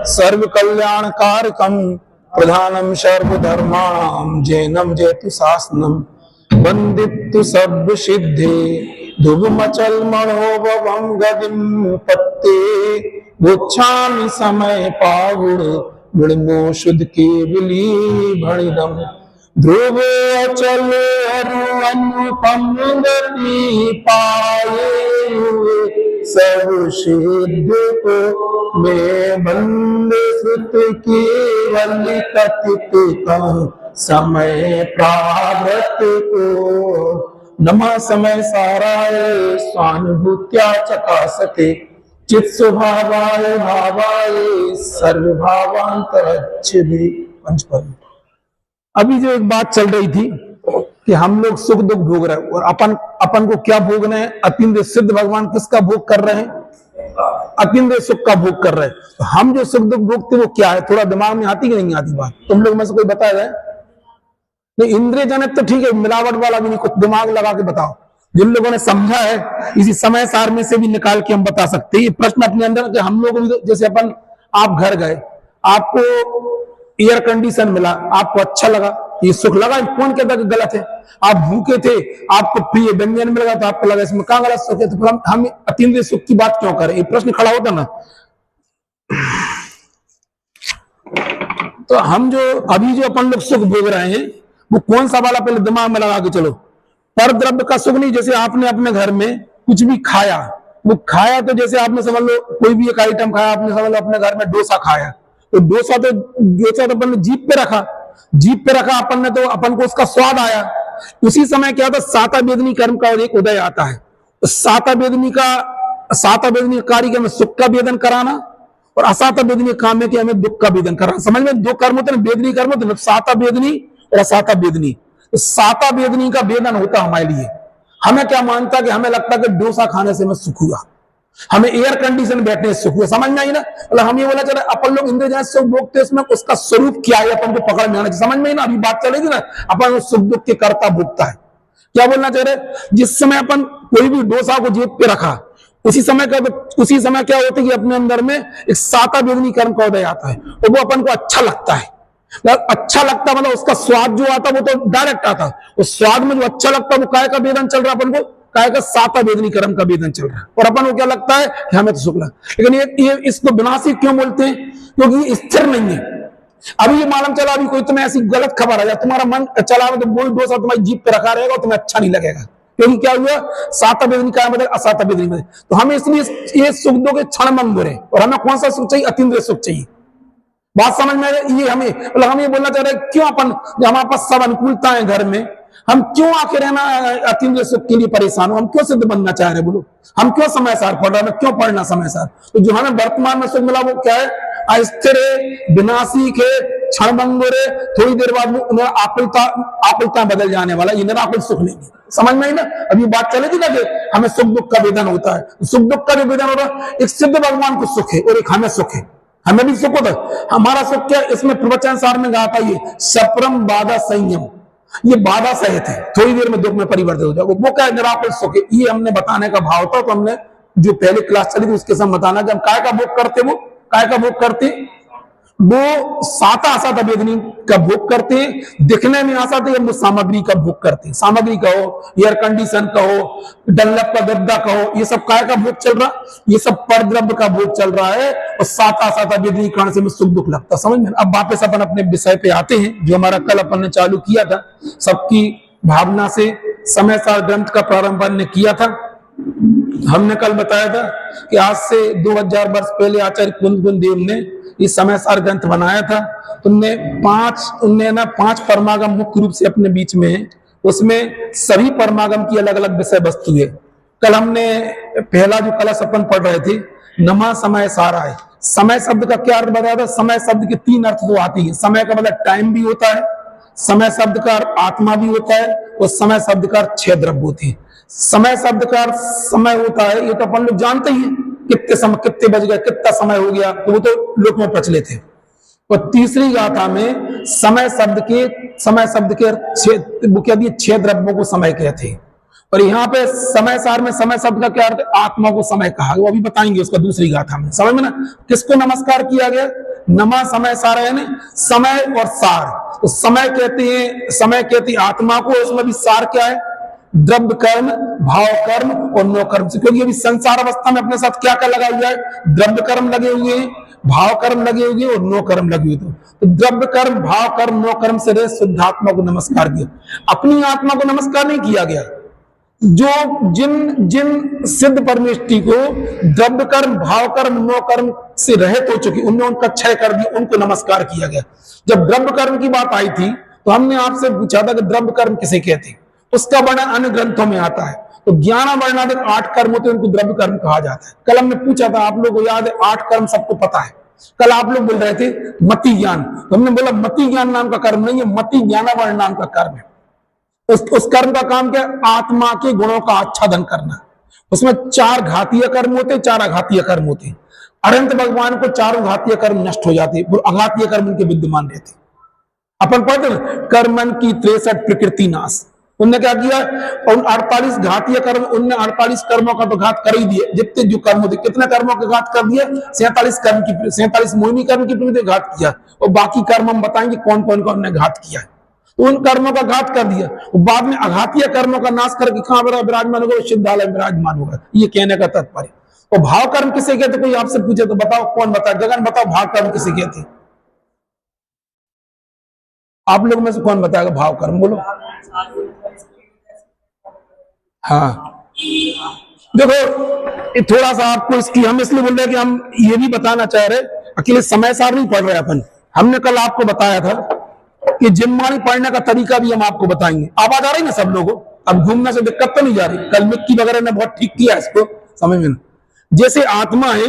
सर्व कल्याण कारकम प्रधानम सर्वधर्माणाम जैनम जयतु शासनम वंदितु सर्व सिद्धे धुवमचल मनोभवम गदिम पत्ते गुच्छामि समय पावुर गुणमो शुद्ध केवली भणिदम ध्रुव अचल अनुपम गति पाए सब सिद्ध को मैं बंद सुत केवल कथित समय प्रावृत को नमः समय साराय स्वानुभूत्या चकासते चित स्वभावाय भावाय सर्वभावांतरच्छिदे। पंचपद। अभी जो एक बात चल रही थी कि हम लोग सुख दुख भोग रहे हैं और अपन को क्या भोग रहे हैं? अतीन्द्रिय सिद्ध भगवान किसका भोग कर रहे हैं? अतीन्द्रिय सुख का भोग कर रहे हैं। तो हम जो सुख दुख भोगते वो क्या है? थोड़ा दिमाग में आती कि नहीं आती बात? तुम लोग में से कोई बता जाए? नहीं, इंद्रिय जनित तो ठीक है, मिलावट वाला भी नहीं, कुछ दिमाग लगा के बताओ। जिन लोगों ने समझा है इसी समय सार में से भी निकाल के हम बता सकते हैं। ये प्रश्न अपने अंदर कि हम लोग भी जैसे आप घर गए, आपको एयर कंडीशन मिला, आपको अच्छा लगा, ये सुख लगा। कौन कहता कि गलत है? आप भूखे थे, आपको प्रिय व्यंजन मिल गया तो आपको लगा इसमें कहां गलत सुख है? तो फिर हम अतीन्द्रिय सुख की बात क्यों करें? ये प्रश्न खड़ा होता ना। तो हम जो अभी जो अपन लोग सुख भोग रहे हैं वो कौन सा वाला? पहले दिमाग में लगा के चलो। पर द्रव्य का सुख नहीं। जैसे आपने अपने घर में कुछ भी खाया, वो खाया तो जैसे आपने समझ लो कोई भी एक आइटम खाया, आपने समझ लो अपने घर में डोसा खाया, तो डोसा तो अपन ने जीभ पे रखा अपन ने, तो अपन को उसका स्वाद आया। उसी समय क्या था? साता वेदनी कर्म का एक उदय आता है। साता वेदनी कार्य के हमें सुख का वेदन कराना और असाता वेदनी काम है कि हमें दुख का वेदन कराना। समझ में? दो कर्म होते हैं, वेदनी कर्म होते हैं, साता वेदनी और असाता वेदनी। तो साता वेदनी का वेदन होता हमारे लिए। हमें क्या मानता कि हमें लगता कि डोसा खाने से मैं सुख हुआ, हमें एयर कंडीशन बैठने से सुख हुआ। समझ में आई ना? मतलब हम ये बोला चले अपन लोग इंद्रिय सुख भोगते, उसमें उसका स्वरूप क्या है अपन को पकड़ में आना चाहिए। समझ में आई ना? अभी बात चलेगी ना, अपन सुख दुख के कर्ता भोगता है। क्या बोलना चाह रहे? जिस समय अपन कोई भी डोसा को जेब पे रखा, उसी समय क्या होता है कि अपने अंदर में एक साता वेदनी कर्म का उदय आता है और वो अपन को अच्छा लगता है। अच्छा लगता मतलब उसका स्वाद जो आता वो तो डायरेक्ट आता, उस स्वाद में जो अच्छा लगता वो काय का वेदन चल रहा है, अपन को काय का साता वेदनी कर्म का वेदन चल रहा है। और अपन को क्या लगता है कि हमें तो सुख लगा। लेकिन ये इसको विनाशी क्यों बोलते हैं? क्योंकि ये स्थिर नहीं है। अभी ये मालूम चला, अभी कोई तुम्हें ऐसी गलत खबर आ जाए, तुम्हारा मन चला तो वही डोसा तुम्हारी जीभ पे रखा रहेगा और तुम्हें अच्छा नहीं लगेगा। क्योंकि क्या हुआ? साता वेदनी का मतलब असाता वेदनी में। तो हमें इसलिए ये सुख दो के क्षण मंद बुरे, और हमें कौन सा सुख चाहिए? अतीन्द्रिय सुख चाहिए। बात समझ में? ये हमें मतलब हम ये बोलना चाह रहे हैं क्यों अपन हमारे पास सब अनुकूलता है घर में, हम क्यों आके रहना अतीन्द्रिय सुख के लिए परेशान हो? हम क्यों सिद्ध बनना चाह रहे? बोलो, हम क्यों समय सार पढ़ रहे हैं? क्यों पढ़ना समय सार? तो जो हमें वर्तमान में सुख मिला वो क्या है? अस्थिर, विनाशी के, क्षणभंगुर, थोड़ी देर बाद वो आकुलता बदल जाने वाला, ये निराकुल सुख नहीं है। समझ में आई ना? अभी बात चलेगी ना कि हमें सुख दुख का वेदन होता है। सुख दुख का जो वेदन होता है, एक सिद्ध भगवान को सुख है और एक हमें सुख है। हमें भी सुख होता है। हमारा सुख क्या? इसमें प्रवचन सार में कहा था ये सप्रम बाधा संयम, ये बाधा सहित है, थोड़ी देर में दुख में परिवर्तित हो जाएगा। वो क्या? निराकुल सुख है। ये हमने बताने का भाव था, तो हमने जो पहले क्लास चली थी उसके साथ बताना कि हम काय का भोग करते, वो काय का भोग करते, वो साता असाता वेदनी का भोग करते हैं। दिखने में आसाते हम वो सामग्री का भोग करते हैं। सामग्री का हो, एयर कंडीशन का हो, डल्लप का गद्दा का हो, ये सब काय का भोग चल रहा, ये सब पर द्रव्य का भोग चल रहा है। और साता असाता वेदनी कारण से हमें सुख दुख लगता। समझ में? अब वापस अपन अपने विषय पे आते हैं जो हमारा कल अपन ने चालू किया था। सबकी भावना से समय सार ग्रंथ का प्रारंभ ने किया था। हमने कल बताया था कि आज से 2000 वर्ष पहले आचार्य कुंद देव ने इस समय सार ग्रंथ बनाया था। उनने पांच परमागम मुख्य रूप से अपने बीच में है, उसमें सभी परमागम की अलग अलग विषय वस्तु है। कल हमने पहला जो कलश अपन पढ़ रहे थे, नमा समय सारा है। समय शब्द का क्या अर्थ बताया था? समय शब्द के 3 अर्थ तो आती है। समय का मतलब टाइम भी होता है, समय शब्द का आत्मा भी होता है, और समय शब्द का 6 द्रव्य होती है। समय शब्द का समय होता है, ये तो अपन लोग जानते ही हैं, कितने बज गए, कितना समय हो गया, तो वो तो लोक में प्रचलित है। और तीसरी गाथा में समय शब्द के वो क्या दिए? 6 द्रव्यों को समय कहते हैं। और यहाँ पे समय सार में समय शब्द का क्या अर्थ? आत्मा को समय कहा, वो अभी बताएंगे उसका दूसरी गाथा में। समझ में ना? किसको नमस्कार किया गया? नमा समय सार है ना, समय और सार। तो समय कहते हैं आत्मा को, उसमें भी सार क्या है, द्रव्य कर्म, भाव कर्म और नो कर्म से। क्योंकि अभी संसार अवस्था में अपने साथ क्या क्या लगा हुआ है, द्रव्य कर्म लगे हुए हैं, भाव कर्म लगे हुए और नो कर्म लगे हुए। तो द्रव्य कर्म, भाव कर्म, नो कर्म से रहे शुद्ध आत्मा को नमस्कार किया। अपनी आत्मा को नमस्कार नहीं किया गया। जो जिन सिद्ध परमेष्टि को द्रव्य कर्म, भाव कर्म, नो कर्म से रहित हो चुकी, उनने उनका क्षय कर दिया, उनको नमस्कार किया गया। जब द्रव्य कर्म की बात आई थी तो हमने आपसे पूछा था कि द्रव्य कर्म किसे कहते हैं, उसका वर्णन अन्य ग्रंथों में आता है। तो 11 वर्णाधिक 8 कर्म होते हैं, उनको द्रव्य कर्म कहा जाता है। कल हमने पूछा था, आप लोगों को याद है, 8 कर्म सबको पता है। कल आप लोग बोल रहे थे मति ज्ञान, तो हमने बोला मति ज्ञान नाम का कर्म नहीं है, मति ज्ञानावरण नाम का कर्म है। उस कर्म का काम क्या है, आत्मा के गुणों का आच्छादन करना। उसमें 4 घातीय कर्म होते, 4 अघातीय कर्म होते। अनंत भगवान को 4 घातीय कर्म नष्ट हो जाते, अघातीय कर्म उनके विद्यमान रहते। अपन पढ़ते हैं कर्मन की 63 प्रकृति नाश। उनने क्या किया, उन 48 घातीय कर्म, उनने 48 कर्मों का तो घात कर ही दिए। जितने जो कर्म होते, कितने कर्मों का घात कर दिया, 47 मोहिनी कर्म की प्रति घात किया। और बाकी कर्म हम बताएंगे कौन कौन का हमने घात किया है। तो उन कर्मों का घात कर दिया, बाद में अघातीय कर्मों का नाश करके कहां विराजमान होगा, सिद्धालय विराजमान होगा। ये कहने का तात्पर्य। और भाव कर्म किसे कहते, कोई आपसे पूछे तो बताओ, कौन बताए, जगन बताओ भाव कर्म किसे कहते। आप लोग में से कौन बताएगा भाव कर्म, बोलो। हाँ देखो, थोड़ा सा आपको इसकी हम इसलिए बोल रहे हैं कि हम ये भी बताना चाह रहे, अकेले समय सार नहीं पढ़ रहे अपन। हमने कल आपको बताया था कि जिम्मानी पढ़ने का तरीका भी हम आपको बताएंगे। आवाज आ रही ना सब लोगों, अब घूमने से दिक्कत तो नहीं जा रही। कल मिक्की वगैरह ने बहुत ठीक किया इसको समझ में। जैसे आत्मा है,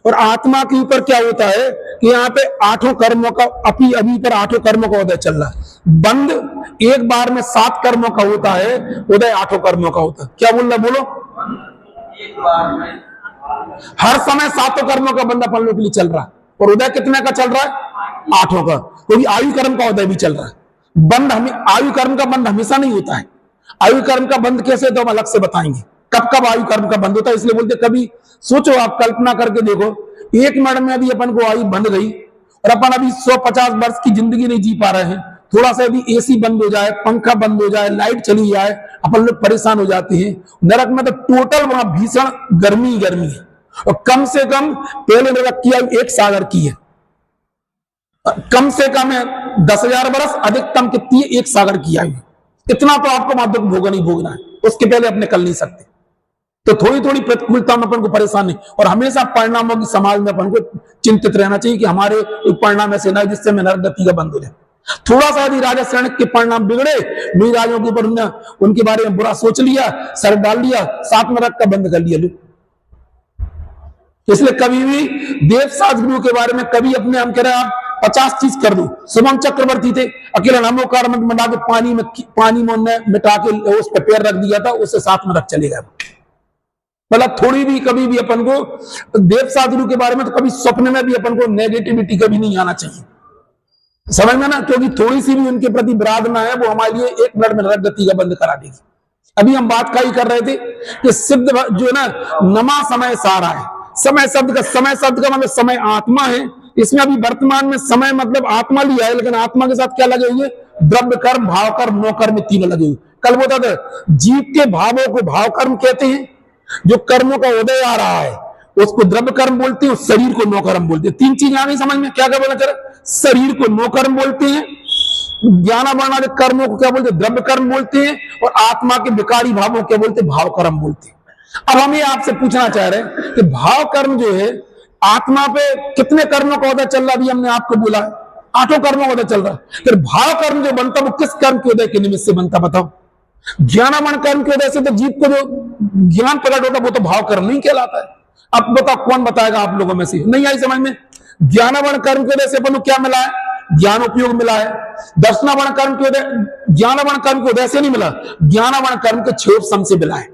और आत्मा के ऊपर क्या होता है कि यहाँ पे 8 कर्मों का अभी पर 8 कर्मों का उदय चल रहा है। बंद एक बार में 7 कर्मों का होता है, उदय 8 कर्मों का होता है। क्या बोल रहा, बोलो। एक बार में हर समय 7 कर्मों का बंद अपन लोग के लिए चल रहा है, और उदय कितने का चल रहा है, 8 का। क्योंकि आयु कर्म का उदय भी चल रहा है। बंद आयु कर्म का बंद हमेशा नहीं होता है। आयु कर्म का बंद कैसे, तो हम अलग से बताएंगे कब कब आयु कर्म का बंद होता है। इसलिए बोलते, कभी सोचो, आप कल्पना करके देखो, 1 मिनट में अभी अपन को आयु बंद गई, और अपन अभी 150 वर्ष की जिंदगी नहीं जी पा रहे हैं। थोड़ा सा अभी एसी बंद हो जाए, पंखा बंद हो जाए, लाइट चली जाए, अपन लोग परेशान हो जाते हैं। नरक में तो टोटल वहां भीषण गर्मी है। और कम से कम पहले नरक की आयु 1 सागर की है, कम से कम है 10,000 वर्ष, अधिकतम कितनी है, 1 सागर की आयु। इतना तो आपको माध्यम भोगना ही भोगना है, उसके पहले अपने कल नहीं सकते। तो थोड़ी थोड़ी प्रतिकूलता में अपन को परेशान नहीं, और हमेशा परिणामों की समाज में अपन को चिंतित रहना चाहिए कि हमारे परिणाम ऐसे ना जिससे मैं नरक गति का बंद हो जाए। थोड़ा सा यदि राजा श्रेणिक के परिणाम बिगड़े, मेरी राजों के ऊपर उनके बारे में बुरा सोच लिया, सर डाल लिया, 7 नरक का बंद कर लिया लोग। इसलिए कभी भी देवसाज गुरु के बारे में कभी अपने हम कह रहे हैं आप 50 चीज कर दो। शुभम चक्रवर्ती थे, अकेला नमोकार मंत्र बना के पानी में उन्हें मिटा के उस पर पैर रख दिया था, उससे 7 नरक चले गए। मतलब थोड़ी भी कभी भी अपन को देवसाज गुरु के बारे में तो कभी स्वप्न में भी अपन को नेगेटिविटी कभी नहीं आना चाहिए, समझ में ना। क्योंकि थोड़ी सी भी उनके प्रति विराधना है, वो हमारे लिए 1 मिनट में नरक गति का बंद करा देगी। अभी हम बात का ही कर रहे थे कि सिद्ध जो है ना, नमा समय सारा है। समय शब्द का मतलब समय आत्मा है। इसमें अभी वर्तमान में समय मतलब आत्मा लिया है, लेकिन आत्मा के साथ क्या लगे हुए, द्रव्य कर्म, भाव कर्म, नो कर्म, तीनों लगे हुए। कल बोलता था जीव के भावों को भाव कर्म कहते हैं, जो कर्मों का उदय आ रहा है उसको द्रव्य कर्म बोलते हैं, शरीर को नो कर्म बोलते हैं। 3 चीज आ गई समझ में, क्या क्या बोला चल, शरीर को नो कर्म बोलते हैं, ज्ञानावरण कर्मों को क्या बोलते हैं, द्रव्य कर्म बोलते हैं, और आत्मा के विकारी भावों क्या बोलते हैं, भाव कर्म बोलते हैं। अब हम ये आपसे पूछना चाह रहे हैं कि भाव कर्म जो है आत्मा पे कितने कर्मों का उदय चल रहा है। अभी हमने आपको बोला 8 कर्मों का उदय चल रहा है। फिर भाव कर्म जो बनता है वो किस कर्म के उदय के निमित्त से बनता, बताओ। ज्ञानावरण कर्म के उदय से तो जीव को जो ज्ञान प्रकट होता है वो तो भाव कर्म नहीं कहलाता है। अब बताओ कौन बताएगा आप लोगों में से, नहीं आई समझ में। ज्ञानावरण कर्म के उदय से अपन को क्या मिला है, ज्ञान उपयोग मिला है। दर्शनावरण कर्म के उदय, ज्ञानावरण कर्म के उदय से नहीं मिला, ज्ञानावरण कर्म के क्षयोपशम से मिला है।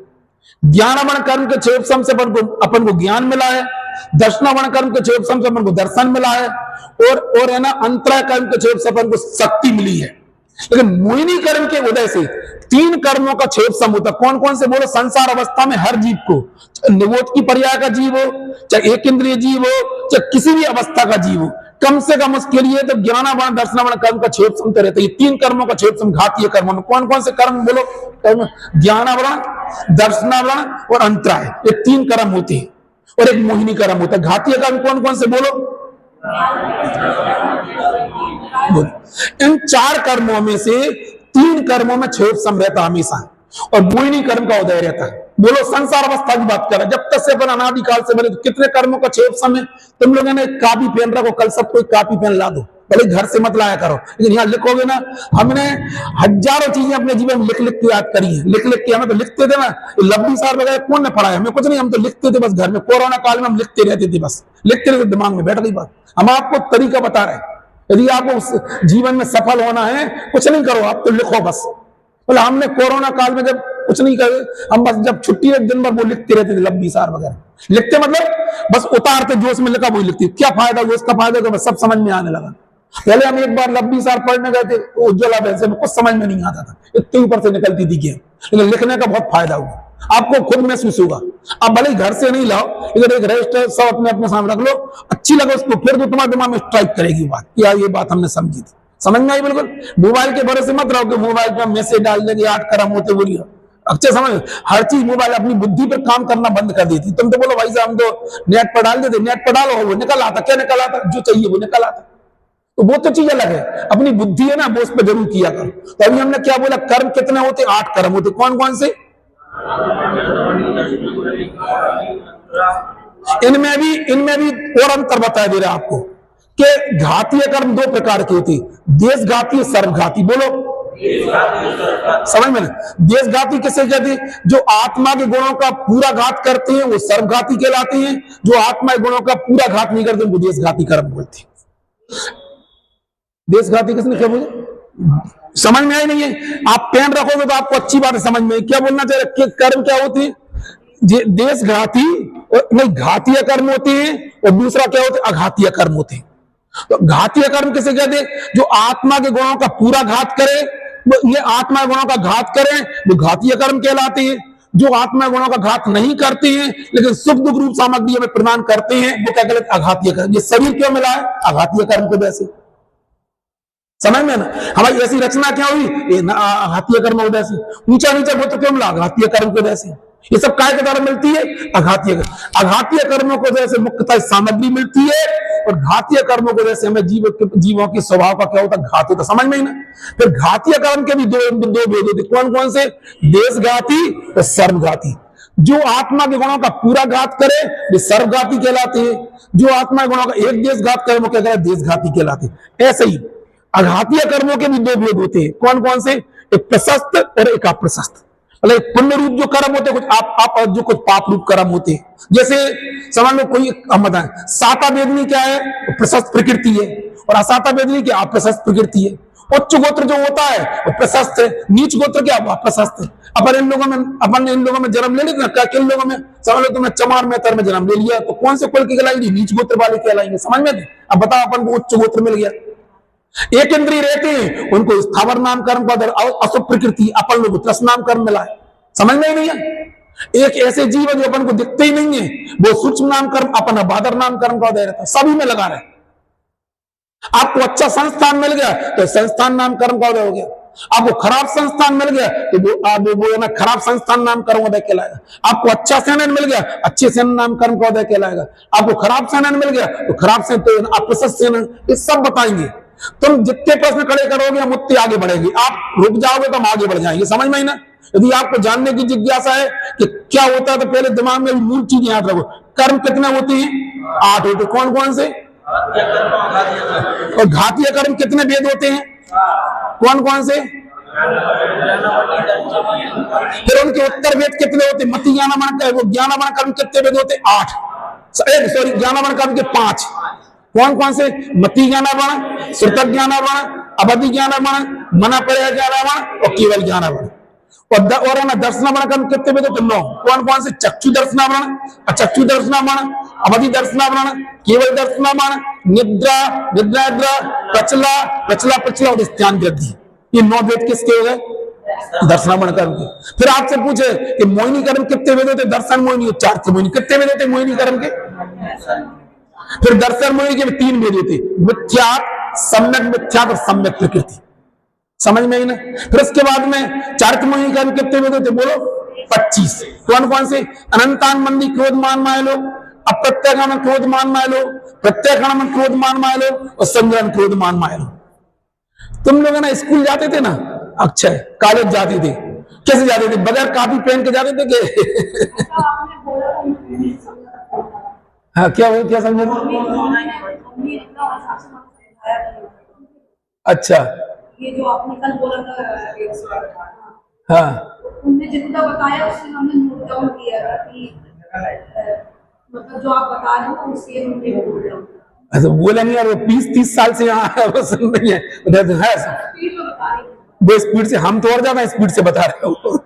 ज्ञानावरण कर्म के क्षयोपशम से अपन को ज्ञान मिला है, दर्शनावरण कर्म के क्षयोपशम से अपन को दर्शन मिला है, और है ना अंतरा कर्म के क्षयोपशम से अपन को शक्ति मिली है। लेकिन मोहिनी कर्म के उदय से तीन कर्मों का छेद सम होता है। कौन कौन से बोलो? संसार अवस्था में हर जीव को, निबोध की पर्याय का जीव हो, चाहे एक इंद्रिय जीव हो, चाहे किसी भी अवस्था का जीव हो, कम से कम उसके लिए तो ज्ञानावरण दर्शनावरण कर्म का छेद सम रहता है। तीन कर्मों का छेद सम घातीय कर्म में कौन कौन से कर्म बोलो? ज्ञानावरण, दर्शनावरण और अंतराय, ये तीन कर्म होते हैं और एक मोहिनी कर्म होता है। घातीय कर्म कौन कौन से बोलो? इन चार कर्मों में से तीन कर्मों में छेद सम रहता हमेशा और मोहिनी कर्म का उदय रहता है। बोलो संसार अवस्था की बात करें, जब तक से अपन अनादिकाल से बने, तो कितने कर्मों का छेद सम है? तुम लोगों ने कापी पेन रखो, कल सब कोई कापी पेन ला दो, भले घर से मत लाया करो, लेकिन यहाँ लिखोगे ना। हमने हजारों चीजें अपने जीवन में लिख लिख के याद करी है, लिख लिख के। हमें तो लिखते थे ना, लंबी साल वगैरह कौन ने पढ़ाया? हमें कुछ नहीं, हम तो लिखते थे बस घर में। कोरोना काल में हम लिखते रहते थे, बस लिखते रहते, दिमाग में बैठ गई बात। हम आपको तरीका बता रहे हैं, यदि आपको उस जीवन में सफल होना है, कुछ नहीं करो, आप तो लिखो बस। बोले हमने कोरोना काल में जब कुछ नहीं करे, हम बस जब छुट्टी है दिन भर वो लिखते रहते थे, लंबी सार वगैरह लिखते, मतलब बस उतारते, जो उसमें लिखा वही लिखते। क्या फायदा हुआ इसका? फायदा तो बस सब समझ में आने लगा। पहले हम एक बार लंबी सार पढ़ने गए थे उज्ज्वला वैसे में, कुछ समझ में नहीं आता था, इतने ऊपर से निकलती थी गेम, लेकिन लिखने का बहुत फायदा हुआ, आपको खुद महसूस होगा। आप भले घर से नहीं लाओ, इधर एक रजिस्टर सब अपने अपने सामने रख लो, अच्छी लगे उसको, फिर तो तुम्हारे दिमाग में स्ट्राइक करेगी बात, यार ये बात हमने समझी थी, समझ में आई बिल्कुल। मोबाइल के भरोसे मत रहो कि मोबाइल पर मैसेज डाल देंगे 8 कर्म होते बोलिए, अच्छे समझ। हर चीज मोबाइल अपनी बुद्धि पर काम करना बंद कर देती। तुम तो बोलो भाई साहब हम तो नेट पर डाल देते, नेट पर डालो, वो निकल आता, क्या निकल आता? जो चाहिए वो निकल आता। तो वो तो चीज अलग है, अपनी बुद्धि है ना, वो उस पर जरूर किया करो। तो अभी हमने क्या बोला? कर्म कितने होते? 8 कर्म होते। कौन कौन से? इनमें भी और अंतर बता दे रहा आपको कि घातीय कर्म 2 प्रकार के होते, देशघाती, सर्वघाती। बोलो समझ में? देशघाती किसे कहते हैं? जो आत्मा के गुणों का पूरा घात करते हैं वो सर्वघाती कहलाते हैं, जो आत्मा के गुणों का पूरा घात नहीं करते वो देशघाती कर्म बोलते हैं। देशघाती किसने क्या बोले? समझ में आई नहीं है? आप पेन रखोगे तो आपको अच्छी बात है समझ में। क्या बोलना चाह रहे? कर्म क्या होती है? देशघाती नहीं, घातीय कर्म होते हैं, और दूसरा क्या होते हैं? अघातीय कर्म होते हैं। तो घातीय कर्म किसे कहते हैं? जो आत्मा के गुणों का पूरा घात करे, ये आत्मा के गुणों का घात करें वो घातीय कर्म कहलाते हैं। जो आत्मा गुणों का घात नहीं करते हैं लेकिन सुख दुख रूप सामग्री में प्रदान करते हैं, वो क्या कहते हैं? अघातीय कर्म। ये शरीर क्यों मिला है? अघातीय कर्म को वैसे समझ में ना, हमारी ऐसी रचना क्या हुई? अघातीय कर्म हो वैसे। ऊंचा नीचा गोत्र क्यों मिला? अघातीय कर्म को वैसे। ये सब काय के द्वारा मिलती है? अघातीय कर्म। अघातीय कर्मों को जैसे मुख्यतः सामग्री मिलती है, और घातीय कर्मों को जैसे हमें जीवों के स्वभाव का क्या होता? घात होता। समझ में ही ना? फिर घातीय कर्म के भी दो भेद होते। कौन कौन से? देशघाती और सर्वघाती। जो आत्मा के गुणों का पूरा घात करे वे सर्वघाती कहलाते हैं, जो आत्मा के गुणों का एक देशघात करे वो क्या कहते हैं? देशघाती कहलाते हैं। ऐसे ही अघातीय कर्मों के भी 2 भेद होते हैं। कौन कौन से? एक प्रशस्त और एक अप्रशस्त। मतलब पुण्य रूप जो कर्म होते हैं, कुछ आप जो कुछ पाप रूप कर्म होते हैं। जैसे समझ लो कोई हम बताएं, साता वेदनी क्या है? प्रशस्त प्रकृति है, और असाता वेदनी क्या? अप्रशस्त प्रकृति है। उच्च गोत्र जो होता है वो प्रशस्त है, नीच गोत्र क्या? अप्रशस्त है। अपन इन लोगों में जन्म ले लेते ना, क्या किन लोगों में? समझ लो तुमने चमार मेहतर में जन्म ले लिया, तो कौन से कुल की कहलाएंगे? नीच गोत्र वाले कहलाएंगे। समझ में? अब बताओ, अपन को उच्च गोत्र मिल गया। एक इंद्रिय रहते हैं उनको स्थावर नाम कर्म का अशुभ प्रकृति, अपन लोग त्रस नाम कर्म मिला है। समझ में ही नहीं है? एक ऐसे जीव जो अपन को दिखते ही नहीं है, वो सूक्ष्म नाम कर्म, अपन अबादर नाम कर्म का उदय रहता है। सभी में लगा रहे। आपको अच्छा संस्थान मिल गया तो संस्थान नाम कर्म का उदय हो गया। आपको खराब संस्थान मिल गया तो वो ना खराब संस्थान नाम कर्म उदय कहलाएगा। आपको अच्छा सेनन मिल गया, अच्छे सेनन नाम कर्म का उदय कहलाएगा। आपको खराब सेनन मिल गया तो खराब सेनन, तो अप्रशस्त सेनन, ये सब बताएंगे। तुम जितने प्रश्न खड़े करोगे हम उतने आगे बढ़ेंगे, आप रुक जाओगे तो हम आगे बढ़ जाएंगे। समझ में ही ना? यदि आपको जानने की जिज्ञासा है कि क्या होता है तो पहले दिमाग में मूल चीज याद रखो। कर्म कितने होते हैं? 8 होते। कौन कौन से? और घातीय कर्म कितने भेद होते हैं? कौन कौन से? फिर उनके उत्तर भेद कितने होते? मति ज्ञानावरण कर्म कितने भेद होते? 8। सॉरी, ज्ञानावरण कर्म के 5। कौन कौन से? मति ज्ञानावरण, श्रुत ज्ञानावरण, अवधि ज्ञानावरण, मना पर्याय ज्ञानावरण और केवल ज्ञानावरण। और ना दर्शनावरण कर्म कितने भेद होते? 9। कौन कौन से? चक्षु दर्शनावरण, अचक्षु दर्शनावरण, अवधि दर्शनावरण, केवल दर्शनावरण, निद्रा, निद्रा प्रचला, प्रचला प्रचला और स्थान वृद्धि। ये 9 भेद किसके हो गए? दर्शन कर्म के। फिर आपसे पूछे कि मोहिनी कर्म कितने वेद होते? दर्शन मोहिनी, चार मोहिनी, कितने वेद होते मोहिनी कर्म के? फिर दर्शन मोहिनी के 3 वेद होते, मिथ्या, सम्यक मिथ्या और सम्यक प्रकृति। समझ में ही ना? फिर उसके बाद में चारित्र मोहिनी कर्म कितने वेद होते? बोलो 25। कौन कौन से? अनंतान मंदी क्रोध मान माय लो, अप्रत्यय क्रोध मान माय लो, प्रत्यय क्रोध मान माय लो और संग्रहण क्रोध मान माय लो। तुम लोग ना स्कूल जाते थे ना, अक्षय कॉलेज जाते थे, कैसे जाते थे? बगैर कॉपी पेन के जाते थे के? हाँ, क्या समझे? अच्छा, ये जो आपने कल बोला था, हाँ, उनने जितना बताया उससे हमने नोट डाउन किया था कि मतलब जो आप बता रहे हो उससे हमने नोट डाउन। अच्छा, बोला नहीं यार, वो 20-30 साल से यहाँ वो सुन रही है, वो स्पीड से, हम तो और ज्यादा स्पीड से बता रहे हो।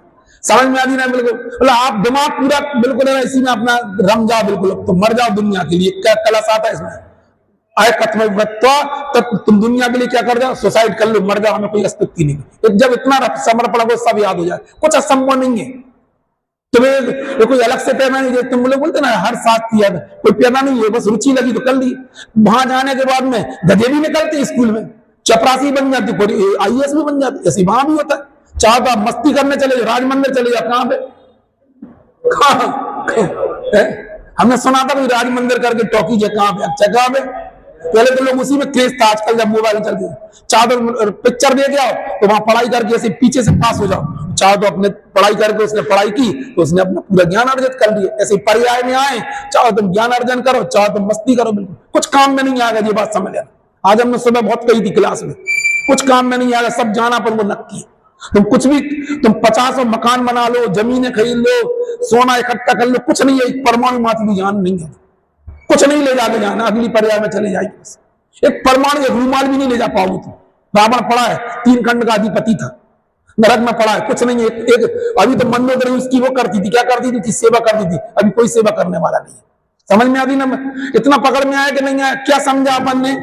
समझ में आती ना? बिल्कुल, मतलब आप दिमाग पूरा बिल्कुल है इसी में अपना रम जाओ, बिल्कुल तो मर जाओ दुनिया के लिए। क्या कलश आता है इसमें? आए तो तुम दुनिया के लिए क्या कर जाओ? सुसाइड कर लो, मर जाओ, हमें कोई अस्तित्व नहीं। जब इतना समर्पण हो सब याद हो जाए, कुछ असंभव नहीं है। तुम्हें कोई अलग से पैदा नहीं, तुम लोग बोलते ना हर साथ किया, कोई पैदा नहीं है, बस रुचि लगी तो कर ली। वहां जाने के बाद में गधे भी निकलते स्कूल में, चपरासी बन जाती, IAS भी बन जाती, ऐसे वहां भी होता है। चाहे तो आप मस्ती करने चले जाओ, राजमंदिर चले जाओ, कहां पे? हमने सुना था राजमंदिर करके टॉकीज है, कहां पे? अच्छा, कहां पे? पहले तो लोग उसी में क्रेज था, आजकल जब मोबाइल चल गया, चाहे तो पिक्चर देख आओ तो वहां पढ़ाई करके ऐसे पीछे से पास हो जाओ, चाहे तो अपने पढ़ाई करके उसने पढ़ाई की तो उसने अपना पूरा ज्ञान अर्जित कर लिया। ऐसे पर्याय में आए, चाहे तुम ज्ञान अर्जन करो, चाहे तुम मस्ती करो, बिल्कुल कुछ काम में नहीं आएगा। ये बात समझ लेना। आज हमने सुबह बहुत कही थी क्लास में, कुछ काम में नहीं आएगा, सब जाना पर वो नक्की। तुम कुछ भी, तुम 50 मकान बना लो, जमीनें खरीद लो, सोना इकट्ठा कर लो, कुछ नहीं है, एक परमाणु मात्र भी जान नहीं है, कुछ नहीं ले जाके जाना, अगली पर्याय में चले जाएगी। एक परमाणु, एक रूमाल भी नहीं ले जा पाओगे तुम। रावण पड़ा है, 3 खंड का अधिपति था, नरक में पड़ा है, कुछ नहीं है। एक अभी तो मंदोदरी उसकी वो करती थी, क्या करती थी? सेवा करती थी। अभी कोई सेवा करने वाला नहीं है। समझ में आती ना? इतना पकड़ में आया कि नहीं आया? क्या समझा अपन ने?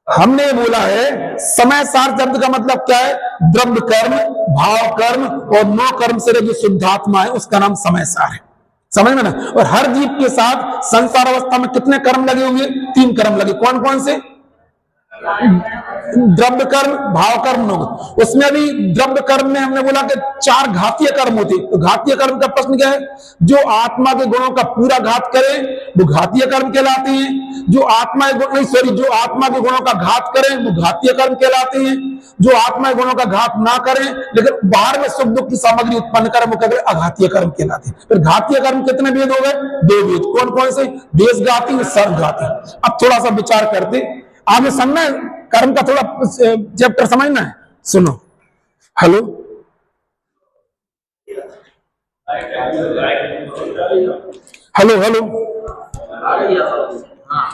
हमने बोला है समय सार शब्द का मतलब क्या है? द्रव्य कर्म, भाव कर्म और नो कर्म से जो शुद्धात्मा है उसका नाम समय सार है। समझ में ना? और हर जीव के साथ संसार अवस्था में कितने कर्म लगे होंगे? 3 कर्म लगे। कौन कौन से? द्रव्य कर्म, भाव कर्म, नो। उसमें भी द्रव्य कर्म में हमने बोला कि 4 घातीय कर्म होते। तो घातीय कर्म का प्रश्न क्या है? जो आत्मा के गुणों का पूरा घात करे वो घातीय कर्म कहलाते हैं। जो आत्मा जो आत्मा के गुणों का घात करें वो घातीय कर्म कहलाते हैं। जो आत्मा के गुणों का घात ना करें लेकिन बाहर में सुख दुख की सामग्री उत्पन्न करें वो कहते हैं अघातीय कर्म कहलाते हैं। फिर घातीय कर्म कितने भेद हो गए? 2 भेद। कौन कौन से? देशघाती और सर्वघाती। अब थोड़ा सा विचार करते, आगे समझना है, कर्म का थोड़ा चैप्टर समझना है, सुनो। Hello hello hello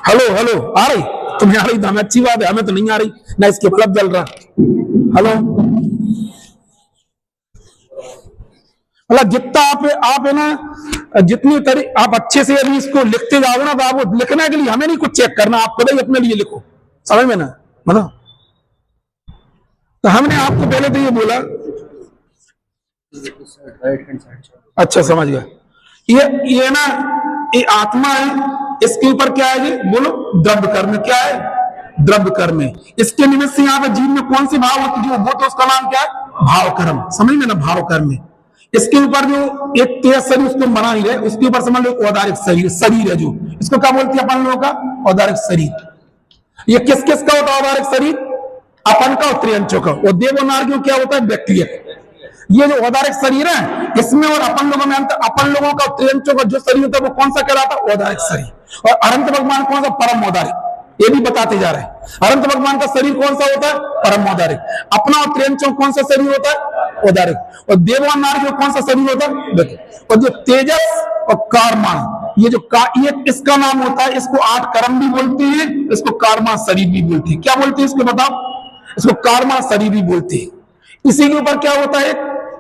hello hello, आ रही? तुम्हें आ रही तो हमें अच्छी बात है, हमें तो नहीं आ रही ना, इसके बल्ब जल रहा। हेलो, मतलब जितना आप है ना, जितनी आप अच्छे से यदि इसको लिखते जाओगे ना, तो आप लिखने के लिए हमें नहीं कुछ चेक करना, आप खुद ही अपने लिए लिखो। समझ में ना? मतलब तो हमने आपको पहले तो ये बोला, अच्छा समझ गया। ये ना, ये आत्मा है, इसके ऊपर क्या है? ये बोलो, द्रव्य कर्म। क्या है? द्रव्य कर्म है। इसके निमित्त से यहाँ पर जीव में कौन सी भाव होती है? वो तो उसका नाम क्या है? भाव कर्म। समझ में ना? भाव कर्म है। इसके ऊपर जो एक तेज शरीर उसको बना ही रहे, उसके ऊपर समझ लो औदारिक शरीर है, जो इसको क्या बोलते हैं अपन लोगों का? औदारिक शरीर। ये किस किस का होता है औदारिक शरीर? अपन का और त्रियंचों का। और देव और नारकियों क्या होता है? व्यक्तिगत। ये जो औदारिक शरीर है इसमें और अपन लोगों में अंतर, अपन लोगों का त्रियंचों का जो शरीर होता है वो कौन सा कहलाता है? औदारिक शरीर। और अनंत भगवान कौन सा? परम औदारिक। ये भी बताते जा रहे हैं। अनंत भगवान का शरीर कौन सा होता है? परम औदारिक। अपना और त्रियंचों कौन सा शरीर होता है? औदारिक। और देव और नारकियों कौन सा शरीर होता है? और जो तेजस और कारमान, ये जो ये इसका नाम होता है, इसको 8 कर्म भी बोलते हैं, इसको कारमान शरीर भी बोलते हैं। क्या बोलते हैं इसको बताओ? इसको कारमान शरीर भी बोलते हैं। इसी के ऊपर क्या होता है?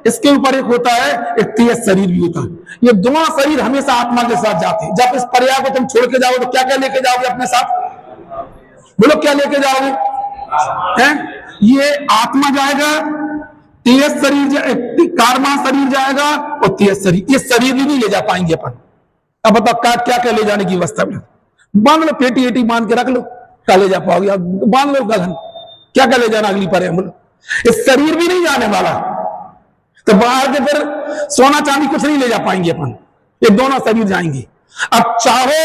इसके ऊपर एक होता है एक तेज शरीर भी होता है। ये दोनों शरीर हमेशा आत्मा के साथ जाते हैं। जब इस पर्याय को तुम छोड़ के जाओगे तो क्या क्या लेके जाओगे अपने साथ? बोलो क्या लेके जाओगे? हैं? ये आत्मा जाएगा, तेज शरीर कारवा शरीर जाएगा और तेज शरीर, ये शरीर भी नहीं ले जा पाएंगे अपन। अब बताओ क्या क्या ले जाने की व्यवस्था में? बांध लो, पेटी एटी बांध के रख लो, क्या ले जा पाओगे? अब बांध लो गगन, क्या क्या ले जाना अगली पर? इस शरीर भी नहीं जाने वाला, तो बाहर के फिर सोना चांदी कुछ नहीं ले जा पाएंगे अपन, ये दोनों शरीर जाएंगे। अब चाहो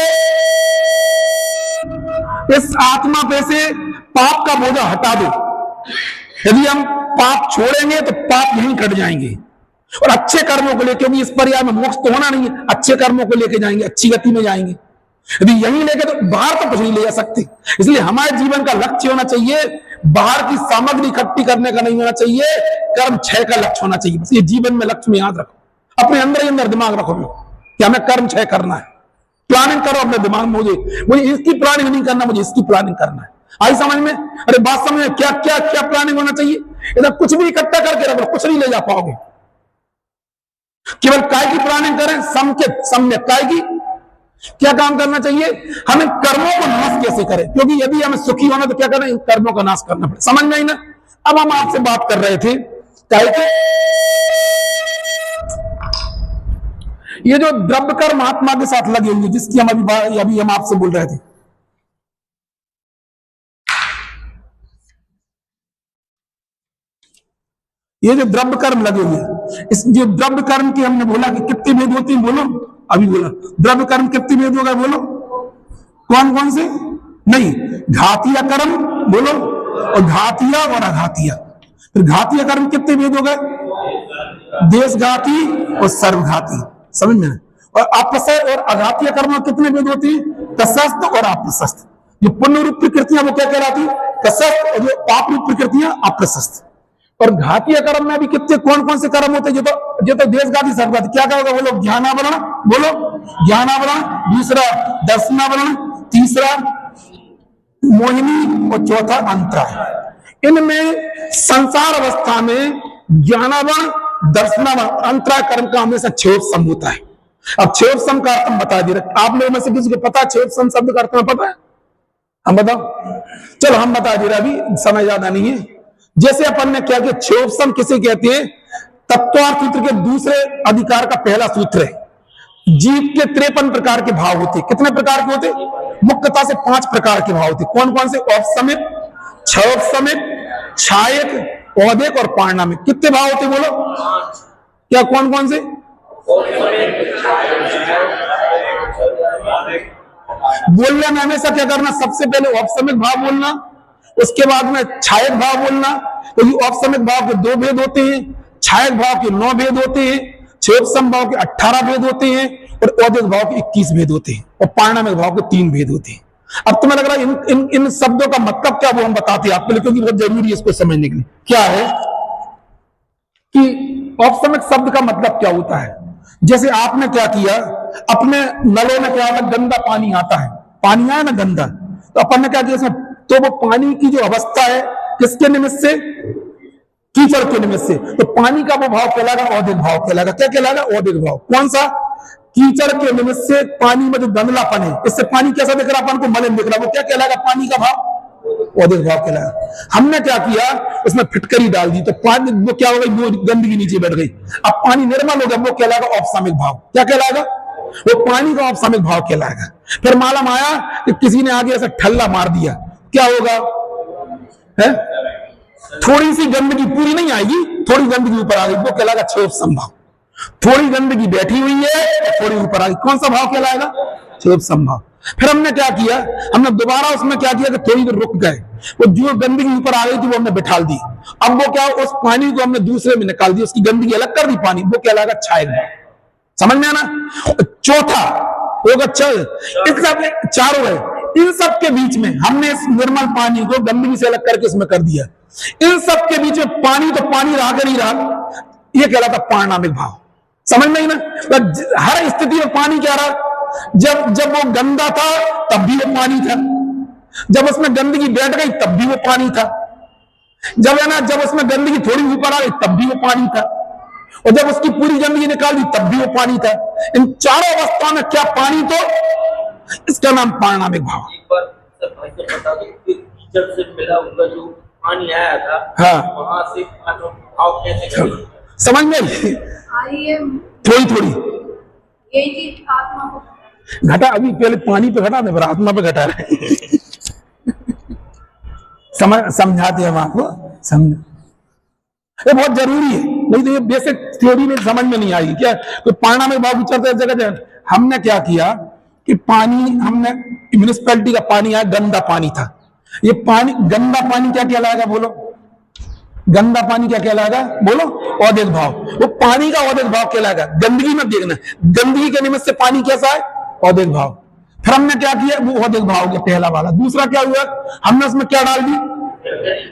इस आत्मा पे से पाप का बोझा हटा दो, यदि हम पाप छोड़ेंगे तो पाप यहीं कट जाएंगे, और अच्छे कर्मों को लेकर, क्योंकि इस पर्याय में मोक्ष तो होना नहीं है, अच्छे कर्मों को लेके जाएंगे, अच्छी गति में जाएंगे। यदि यहीं लेके तो बाहर तो कुछ नहीं ले जा सकते। इसलिए हमारे जीवन का लक्ष्य होना चाहिए, बाहर की सामग्री इकट्ठी करने का नहीं होना चाहिए, कर्म क्षय का लक्ष्य होना चाहिए। बस ये जीवन में लक्ष्य में याद रखो, अपने अंदर ही अंदर दिमाग रखो कि हमें कर्म क्षय करना है। प्लानिंग करो अपने दिमाग में, मुझे इसकी प्लानिंग नहीं करना, मुझे इसकी प्लानिंग करना है। आई समझ में? अरे बात समझ में? क्या क्या क्या प्लानिंग होना चाहिए? इधर कुछ भी इकट्ठा करके रखो, कुछ नहीं ले जा पाओगे। केवल काय की प्लानिंग करें, सम्यक काय की। क्या काम करना चाहिए? हमें कर्मों को नाश कैसे करें, क्योंकि यदि हमें सुखी होना तो क्या करें? इन कर्मों का नाश करना पड़े। समझ में आई ना? अब हम आपसे बात कर रहे थे काय के, ये जो द्रव्य कर्म आत्मा के साथ लगे हुए, जिसकी हम अभी हम आपसे बोल रहे थे, ये जो द्रव्य कर्म लगे हुए, इस जो द्रव्य कर्म की हमने बोला कि कितने भेद होते हैं, बोलो अभी बोला द्रव्य कर्म कितने भेद होगा, बोलो कौन कौन से? नहीं, घातीय कर्म बोलो, और घातीय और अघातीय। फिर घातीय कर्म कितने भेद हो गए? देशघाती और सर्वघाती। समझ में? और अपसय और अघातीय कर्म कितने भेद होते हैं? तटस्थ और अप्रशस्त। जो पुण्य रूप प्रकृतियां वो क्या कहलाती? तटस्थ, और जो पाप रूप प्रकृतियां अप्रशस्त। और घातीय कर्म में भी कितने कौन कौन से कर्म होते हैं? जो तो देशघाती सर्वघाती। क्या क्या होगा? बोलो ज्ञानावरण, बोलो ज्ञानावरण, दूसरा दर्शनावरण, तीसरा मोहिनी, और चौथा अंतराय। इनमें संसार अवस्था में ज्ञानावरण, दर्शनावरण, अंतराय कर्म का हमेशा क्षयोत्सम होता है। अब क्षयोत्सम का अर्थ बता दे रहे, आप लोगों में से किसी को पता है क्षयोत्सम शब्द का अर्थ में पता है? हम बताओ, चलो हम बता दे रहे, अभी समय ज्यादा नहीं है। जैसे अपन ने क्या किया, क्षयोत्सम किसे कहते हैं? तत्वार्थ सूत्र के दूसरे अधिकार का पहला सूत्र है। जीव के 53 प्रकार के भाव होते। कितने प्रकार के होते? मुख्यतः से 5 प्रकार के भाव होते। कौन कौन से? औपसमिक, क्षयोपसमिक, छायक, औदिक और पारणामिक। कितने भाव होते बोलो? क्या कौन कौन से? बोलने में हमेशा क्या करना? सबसे पहले औपसमिक भाव बोलना, उसके बाद में छायक भाव बोलना। क्योंकि औपसमिक भाव के 2 भेद होते हैं, छायक भाव के 9 भेद होते हैं, क्षयोपसम भाव के 18 भेद होते हैं, और औदिक भाव के 21 भेद होते हैं, और पारणामिक भाव के 3 भेद होते हैं। अब तुम्हें लग रहा है इन शब्दों का मतलब क्या, वो हम बताते हैं आपके लिए, क्योंकि बहुत जरूरी है इसको समझने के लिए। क्या है कि औपसमिक शब्द का मतलब क्या होता है? जैसे आपने क्या किया, अपने नलों में क्या होता है? गंदा पानी आता है, पानी आया ना गंदा, तो अपन ने क्या किया इसमें? तो वो पानी की जो अवस्था है किसके निमित्त से? कीचड़ के निमित्त से। तो पानी का वो भाव कहलाएगा औदिक भाव कहलाएगा। क्या कहलाएगा? औदिक भाव। कौन सा? कीचड़ के निमित्त से पानी में जो गंदलापन है, इससे पानी कैसा दिख रहा है अपन को? मलिन दिख रहा है, वो क्या कहलाएगा? पानी का भाव औदिक भाव कहलाएगा। हमने क्या किया, उसमें फिटकरी डाल दी, तो पानी वो क्या हो गई? वो गंदगी नीचे बैठ गई। अब पानी निर्मल हो गया, वो कहलाएगा औपसामिक भाव। क्या कहलाएगा? वो पानी का औपसामिक भाव कहलाएगा। फिर मालूम आया कि किसी ने आगे ऐसा ठल्ला मार दिया, क्या होगा? है थोड़ी सी गंदगी, पूरी नहीं आएगी, थोड़ी गंदगी ऊपर आ गई, वो कहलाएगा क्षयोपसम भाव। थोड़ी गंदगी बैठी हुई है, थोड़ी ऊपर आ गई, कौन सा भाव कहलाएगा? क्षयोपसम भाव। फिर हमने क्या किया, हमने दोबारा उसमें क्या किया कि थोड़ी देर रुक गए, वो जो गंदगी ऊपर आ गई थी वो हमने बिठाल दी। अब वो क्या, उस पानी को हमने दूसरे में निकाल दिया, उसकी गंदगी अलग कर दी पानी, वो कहलाएगा छायक भाव। समझ में आना? चौथा होगा चल, इस सब चारों है, इन सब के बीच में हमने इस निर्मल पानी को गंदगी से अलग करके इसमें कर दिया। इन सब के बीच में पानी तो पानी रहा कर ही रहा, यह कहलाता पारणामिक भाव। समझ में ही ना? हर स्थिति में पानी क्या रहा, जब वो गंदा था तब भी वो पानी था, जब उसमें गंदगी बैठ गई तब भी वो पानी था, जब है ना, जब उसमें गंदगी थोड़ी ऊपर आ गई तब भी वो पानी था, और जब उसकी पूरी गंदगी निकाल दी तब भी वो पानी था। इन चारों अवस्थाओं में क्या पानी, तो इसका नाम पारणामिक भाव। एक बार सर भाई को बता दो कि कीचड़ से मिला हुआ जो पानी आया था, हाँ वहां से पांचों भाव कैसे घटे? समझ में आई? आई है थोड़ी थोड़ी यही चीज आत्मा को घटा, अभी पहले पानी पे घटा दे, फिर आत्मा पे घटा रहे समझाते हैं हम आपको, समझ, ये बहुत जरूरी है, नहीं तो ये बेसिक थ्योरी में समझ में नहीं आएगी क्या। तो पाना में भाव विचरते जगह जगह हमने क्या किया कि पानी, हमने म्यूनिसिपैलिटी का पानी आया, गंदा पानी था, ये पानी गंदा पानी क्या कहलाएगा बोलो, गंदा पानी क्या कहलाएगा बोलो, औदिक भाव, वो पानी का औदिक भाव कहलाएगा। गंदगी में देखना, गंदगी के निमित्त से पानी कैसा है, औदिक भाव। फिर हमने क्या किया, वो औदिक भाव गया पहला वाला। दूसरा क्या हुआ, हमने उसमें क्या डाल दी,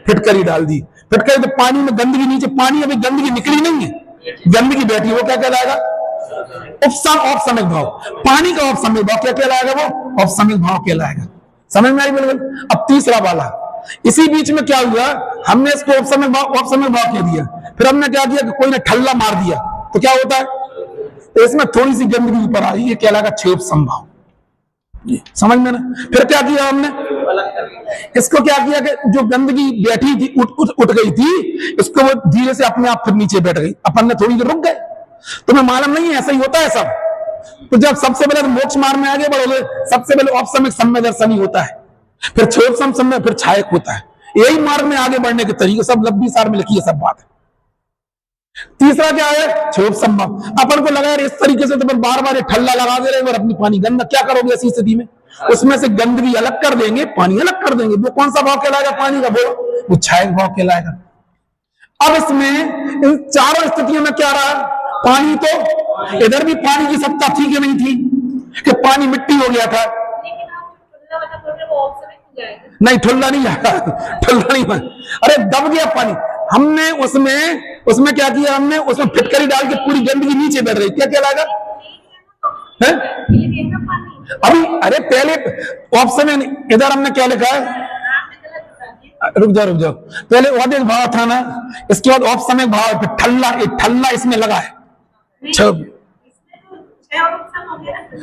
फिटकरी डाल दी। फिटकरी तो पानी में गंदगी, नीचे पानी अभी गंदगी निकली नहीं है, गंदगी बैठी, वो क्या कहलाएगा, औपसमिक भाव। पानी का औपसमिक भाव क्या कहलाएगा, वो औपसमिक भाव कहलाएगा। समझ में आई बिल्कुल। अब तीसरा वाला, इसी बीच में क्या हुआ, हमने इसको औपसमिक भाव कह दिया। फिर हमने क्या किया कि कोई ने ठल्ला मार दिया तो क्या होता है, तो इसमें थोड़ी सी गंदगी ऊपर आई, ये कहलाएगा क्षेपसम भाव। समझ में ना। फिर क्या किया हमने, इसको क्या किया कि जो गंदगी बैठी थी उठ गई थी, इसको वो धीरे से अपने आप फिर नीचे बैठ गई, अपन ने थोड़ी देर रुक गए। तुम्हें मालूम नहीं है ऐसा ही होता है सब। तो जब सबसे पहले मोक्ष मार्ग में आगे बढ़ोगे, सबसे पहले औपसमिक सम्य दर्शन ही होता है, फिर क्षेपसम सम्य, फिर छायक होता है। यही मार्ग में आगे बढ़ने के तरीके सब लंबी सार में लिखी है सब बात है। तीसरा क्या है, क्षेपसम भाव। अपन को लगा यार इस तरीके से तो बार बार ठल्ला लगा दे रहे हैं और अपनी पानी गंदा, क्या करोगे ऐसी स्थिति में, उसमें से गंदगी अलग कर देंगे, पानी अलग कर देंगे। वो कौन सा भाव कहलाएगा पानी का, बोलो, वो छायक भाव कहलाएगा। अब इसमें इन चारों स्थितियों में क्या रहा, पानी तो इधर भी पानी की सत्ता थी कि नहीं थी, कि पानी मिट्टी हो गया था, नहीं ठुल्ला नहीं आया, ठुल्ला नहीं बन, अरे दब गया पानी। हमने उसमें क्या किया, हमने उसमें फिटकरी डाल के पूरी गंदगी नीचे बैठ रही, क्या कहलाएगा है? अभी अरे पहले ऑप्शन इधर हमने क्या लिखा है, रुक जाओ, पहले औदिक भाव था ना, इसके बाद औपसमिक भाव, फिर ठल्ला इसमें लगा है।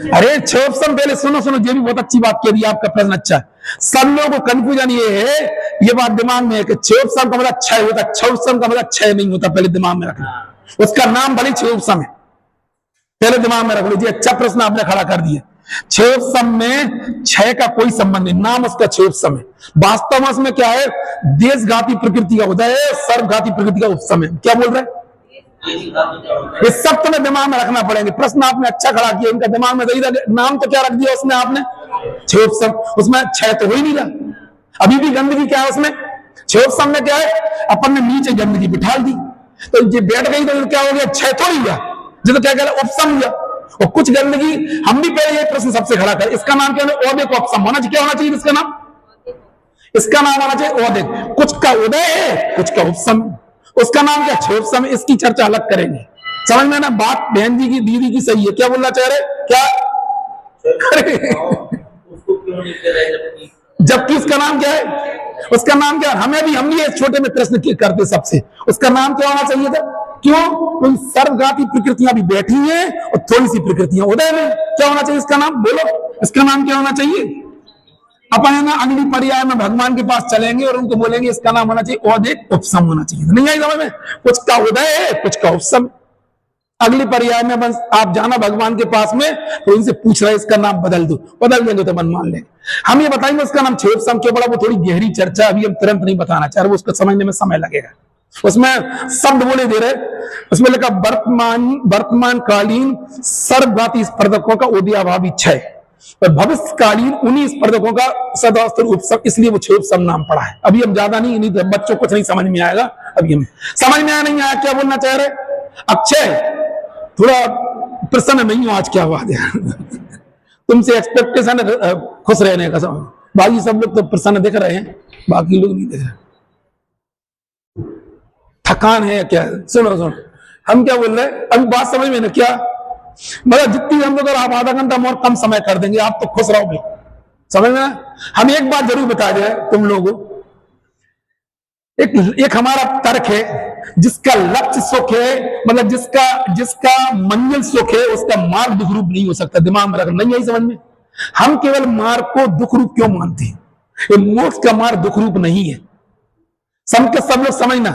अरे क्षेपसम, पहले सुनो, ये भी बहुत अच्छी बात कह दी आपका प्रश्न अच्छा है। सब लोगों को कंफ्यूजन ये है, ये बात दिमाग में है कि क्षेपसम का मतलब क्षय होता है, क्षेपसम का मतलब क्षय नहीं होता, पहले दिमाग में रखना। उसका नाम भले क्षेपसम है, पहले दिमाग में रख लीजिए। अच्छा प्रश्न आपने खड़ा कर दिया। क्षेपसम में क्षय का कोई संबंध नहीं, नाम उसका क्षेपसम है। वास्तव में उसमें क्या है, देशघाती प्रकृति का होता है, सर्वघाती प्रकृति का उपसम है। क्या बोल रहे हैं, ये सब तुम्हें दिमाग में रखना पड़ेंगे। प्रश्न आपने अच्छा खड़ा किया, इनका दिमाग में सही था। नाम तो क्या रख दिया उसने आपने, क्षेपसम, उसमें क्षय तो हो ही नहीं रहा, अभी भी गंदगी क्या है उसमें। क्षेपसम में क्या है, अपन ने नीचे गंदगी बिठाल दी तो ये बैठ गई, तो क्या हो गया, क्षय थोड़ी हुआ, जो क्या कहला उपसम हुआ। और कुछ गंदगी, हम भी पहले ये प्रश्न सबसे खड़ा कर, इसका नाम क्या है, औदिक उपसम होना चाहिए। क्या होना चाहिए इसका नाम, इसका नाम होना चाहिए औदिक। कुछ का उदय है, कुछ का उपसम, उसका नाम क्या, क्षेपसम। इसकी चर्चा अलग करेंगे। समझ में ना बात, बहन जी की दीदी की सही है। क्या बोलना चाह रहे, क्या जबकि उसका नाम क्या है, उसका नाम क्या, हम भी एक छोटे में प्रश्न करते सबसे, उसका नाम क्या होना चाहिए था। क्यों, कोई सर्वघाती प्रकृतियां भी बैठी हैं और थोड़ी सी प्रकृतियां उदय में। क्या होना चाहिए इसका नाम, बोलो, इसका नाम क्या होना चाहिए। अपन है ना अगली पर्याय में भगवान के पास चलेंगे और उनको बोलेंगे इसका नाम होना चाहिए औदिक उपसम होना चाहिए। नहीं आई समझ में, कुछ का उदय है, कुछ का उपसम। अगली पर्याय में बस आप जाना भगवान के पास में, तो इनसे पूछ रहे इसका नाम बदल दो, बदल देंगे तो मन मान लेंगे। हम ये बताएंगे उसका नाम क्षेपसम क्यों पड़ा, वो थोड़ी गहरी चर्चा, अभी हम तुरंत नहीं बताना चाह रहे, उसको समझने में समय लगेगा। उसमें शब्द बोले दे रहे, उसमें लिखा वर्तमान कालीन सर्वघाती स्पर्धकों का उदयाभावी क्षय, और भविष्यकालीन उन्हीं स्पर्धकों का सदास्तर उपसम, इसलिए वो क्षेपसम नाम पड़ा है। अभी हम ज्यादा नहीं तो बच्चों को कुछ नहीं समझ में आएगा, अभी हम समझ में नहीं आया क्या बोलना चाह रहे। अक्षय थोड़ा प्रसन्न नहीं हो आज, क्या बात है तुमसे एक्सपेक्टेशन है खुश रहने का, समझ, बाकी सब लोग तो प्रसन्न दिख रहे हैं, बाकी लोग नहीं दिख रहे, थकान है क्या। सुनो हम क्या बोल रहे हैं, अभी बात समझ में ना क्या, मतलब जितनी हम लोग, आप आधा घंटा और कम समय कर देंगे, आप तो खुश रहोगे। समझ में, हम एक बात जरूर बता दें तुम लोगों, एक हमारा तर्क है, जिसका लक्ष्य सुख है, मतलब जिसका मंजिल सुख है, उसका मार्ग दुख रूप नहीं हो सकता। दिमाग में रखना, नहीं आई समझ में। हम केवल मार्ग को दुख रूप क्यों मानते हैं, ये मोक्ष का मार्ग दुख रूप नहीं है। सब के सब लोग समझना।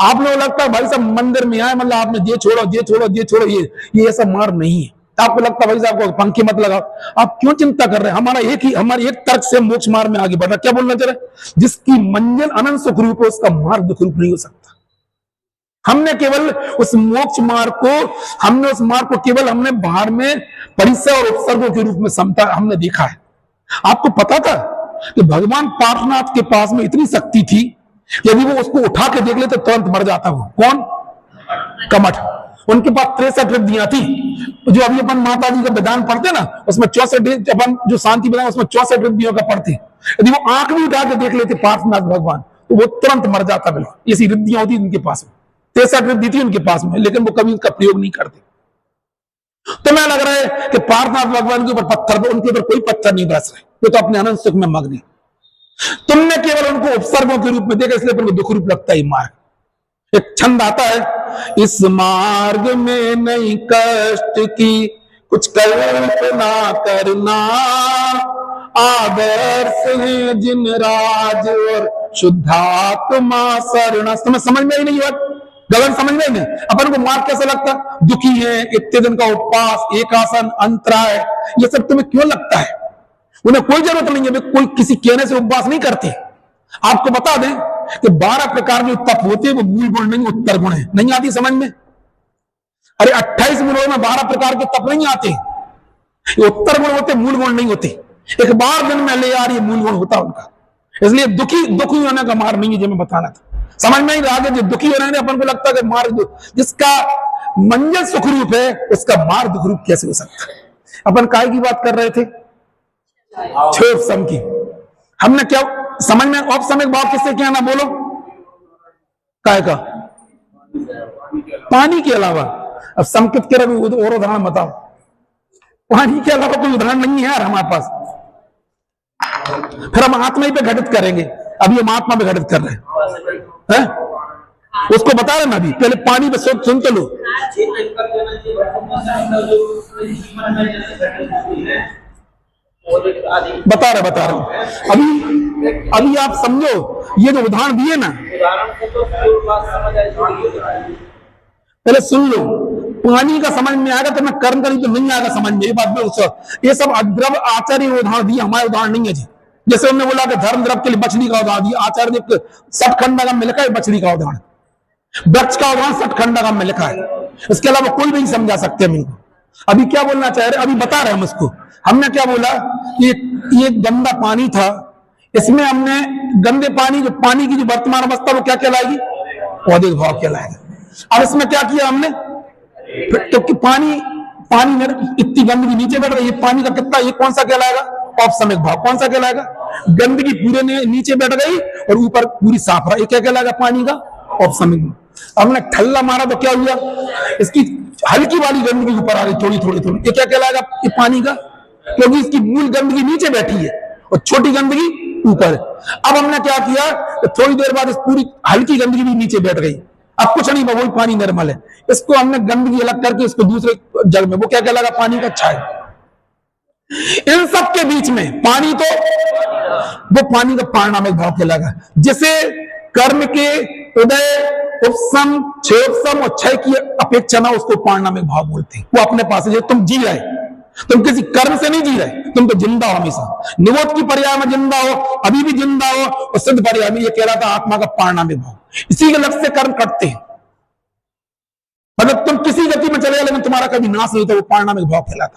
आप लोग लगता है भाई साहब मंदिर में आए मतलब आपने ये छोड़ो ये छोड़ो ये छोड़ो, ये ऐसा मार नहीं है। आपको लगता है भाई साहब को पंखे मत लगाओ, आप क्यों चिंता कर रहे हैं? हमारे एक तर्क से मोक्ष मार्ग में आगे बढ़ रहा। क्या बोलना चाह रहे? जिसकी मंजिल अनंत सुख रूप है उसका मार्ग दुख रूप नहीं हो सकता। हमने केवल उस मोक्ष मार्ग को केवल हमने बाहर में परिचय और उपसर्गों के रूप में समझा, हमने देखा है। आपको पता था कि भगवान पार्श्वनाथ के पास में इतनी शक्ति थी, यदि वो उसको उठा के देख लेते तुरंत मर जाता। वो कौन? कमठ। उनके पास 63 रिद्धियां थी। जो अभी अपन माता जी का विधान पढ़ते ना, उसमें 64 अपन जो शांति विधान उसमें 64 रिद्धियों का पढ़ते। यदि वो आंख भी उठा के देख लेते पार्श्वनाथ भगवान तो वो तुरंत मर जाता। बिल्कुल ऐसी रिद्धियां होती उनके पास में, 63 रिद्धि थी उनके पास में, लेकिन वो कभी उसका प्रयोग नहीं करते। तो मैं लग रहा है कि पार्श्वनाथ भगवान के ऊपर पत्थर, उनके ऊपर कोई पत्थर नहीं बरस रहे, वो तो अपने अनंत सुख में मग्न है। तुमने केवल उनको उपसर्गों के रूप में देखा, इसलिए तुमको दुख रूप लगता है मार्ग। एक छंद आता है, इस मार्ग में नहीं कष्ट की कुछ कल्पना करना, आदर्श है जिन राज और शुद्धात्मा शरण। तुम्हें समझ में ही नहीं बात, गगन समझ में नहीं। अपन को मार्ग कैसा लगता? दुखी है, इतने दिन का उपवास, एक आसन, अंतराय, ये सब तुम्हें क्यों लगता है? उन्हें कोई जरूरत नहीं है, कोई किसी कहने से उपवास नहीं करते। आपको बता दें कि 12 प्रकार के तप होते हैं, वो मूल गुण नहीं उत्तर गुण है। नहीं आती समझ में? अरे 28 गुणों में 12 प्रकार के तप नहीं आते, ये उत्तर गुण होते, मूल गुण नहीं होते। एक बार दिन में ले यार ये मूल गुण होता उनका। इसलिए दुखी होने का मार्ग नहीं है, जो मैं बताना था। समझ में ही रहा कि जो दुखी हो रहे हैं अपन को लगता है कि मार्ग, जिसका मंजिल सुख रूप है उसका मार्ग दुख रूप कैसे हो सकता है? अपन काय की बात कर रहे थे? क्षोभ की। हमने क्या समझ में औपसमिक भाव किससे क्या ना बोलो? काय का? पानी के अलावा। अब संकेत के रवि और उदाहरण बताओ। पानी के अलावा कोई उदाहरण नहीं है यार हमारे पास। फिर हम आत्मा ही पे घटित करेंगे। अभी हम आत्मा पे घटित कर रहे हैं, उसको बता रहे ना। अभी पहले पानी पे सुन तो लो। बता रहे अभी आप समझो। ये जो उदाहरण दिए ना, पहले सुन लो। पानी का समझ में आएगा तो मैं कर्म करी तो नहीं आएगा समझ में। ये बात ये सब अद्रव आचार्य उदाहरण दिए, हमारे उदाहरण नहीं है जी। जैसे हमने बोला कि धर्म द्रव के लिए मछली का उदाहरण दिया, आचार्य ने सतखंडा का में लिखा है मछली का उदाहरण, वृक्ष का उदाहरण सतखंडा का में लिखा है। इसके अलावा कोई नहीं समझा सकते हम इनको। अभी क्या बोलना चाह रहे? अभी बता रहे हम उसको। हमने क्या बोला कि ये गंदा पानी था, इसमें हमने गंदे पानी, जो पानी की जो वर्तमान अवस्था वो क्या कहलाएगी? औदिक भाव कहलाएगा। अब इसमें क्या किया हमने? तो कि पानी में इतनी गंदगी नीचे बैठ रही है, पानी का कितना, ये कौन सा कहलाएगा? औपसमिक भाव। कौन सा कहलाएगा? गंदगी पूरे नीचे बैठ गई और ऊपर पूरी साफ रहा, ये क्या कहलाएगा? पानी का औपसमिक भाव। हमने ठल्ला मारा तो क्या हुआ? इसकी हल्की वाली गंदगी ऊपर आ गई, थोड़ी थोड़ी थोड़ी, ये क्या कहलाएगा? ये पानी का, क्योंकि इसकी मूल गंदगी नीचे बैठी है और छोटी गंदगी ऊपर। अब हमने क्या किया? तो थोड़ी देर बाद इस पूरी हल्की गंदगी भी नीचे बैठ गई। अब कुछ नहीं, वही पानी निर्मल है। इसको हमने गंदगी अलग करके इसको दूसरे जग में, वो क्या कहलाएगा? पानी का छाया। इन सब के बीच में पानी, तो वो पानी का पारणामिक भाव कहलाएगा। जिसे कर्म के उदय, उपसम, क्षयोपसम और क्षय की अपेक्षा ना, उसको पारणामिक भाव बोलते हैं। वो अपने पास है। तुम जी रहे, तुम किसी कर्म से नहीं जी रहे, तुम तो जिंदा हो हमेशा। निवोत की पर्याय में जिंदा हो, अभी भी जिंदा हो, और सिद्ध पर्याय में ये कह रहा था आत्मा का पारणामिक भाव। इसी के लक्ष्य से कर्म करते हैं। मतलब तुम किसी गति में चले गए लेकिन तुम्हारा कभी नाश नहीं था, वो पारणामिक भाव कहलाता।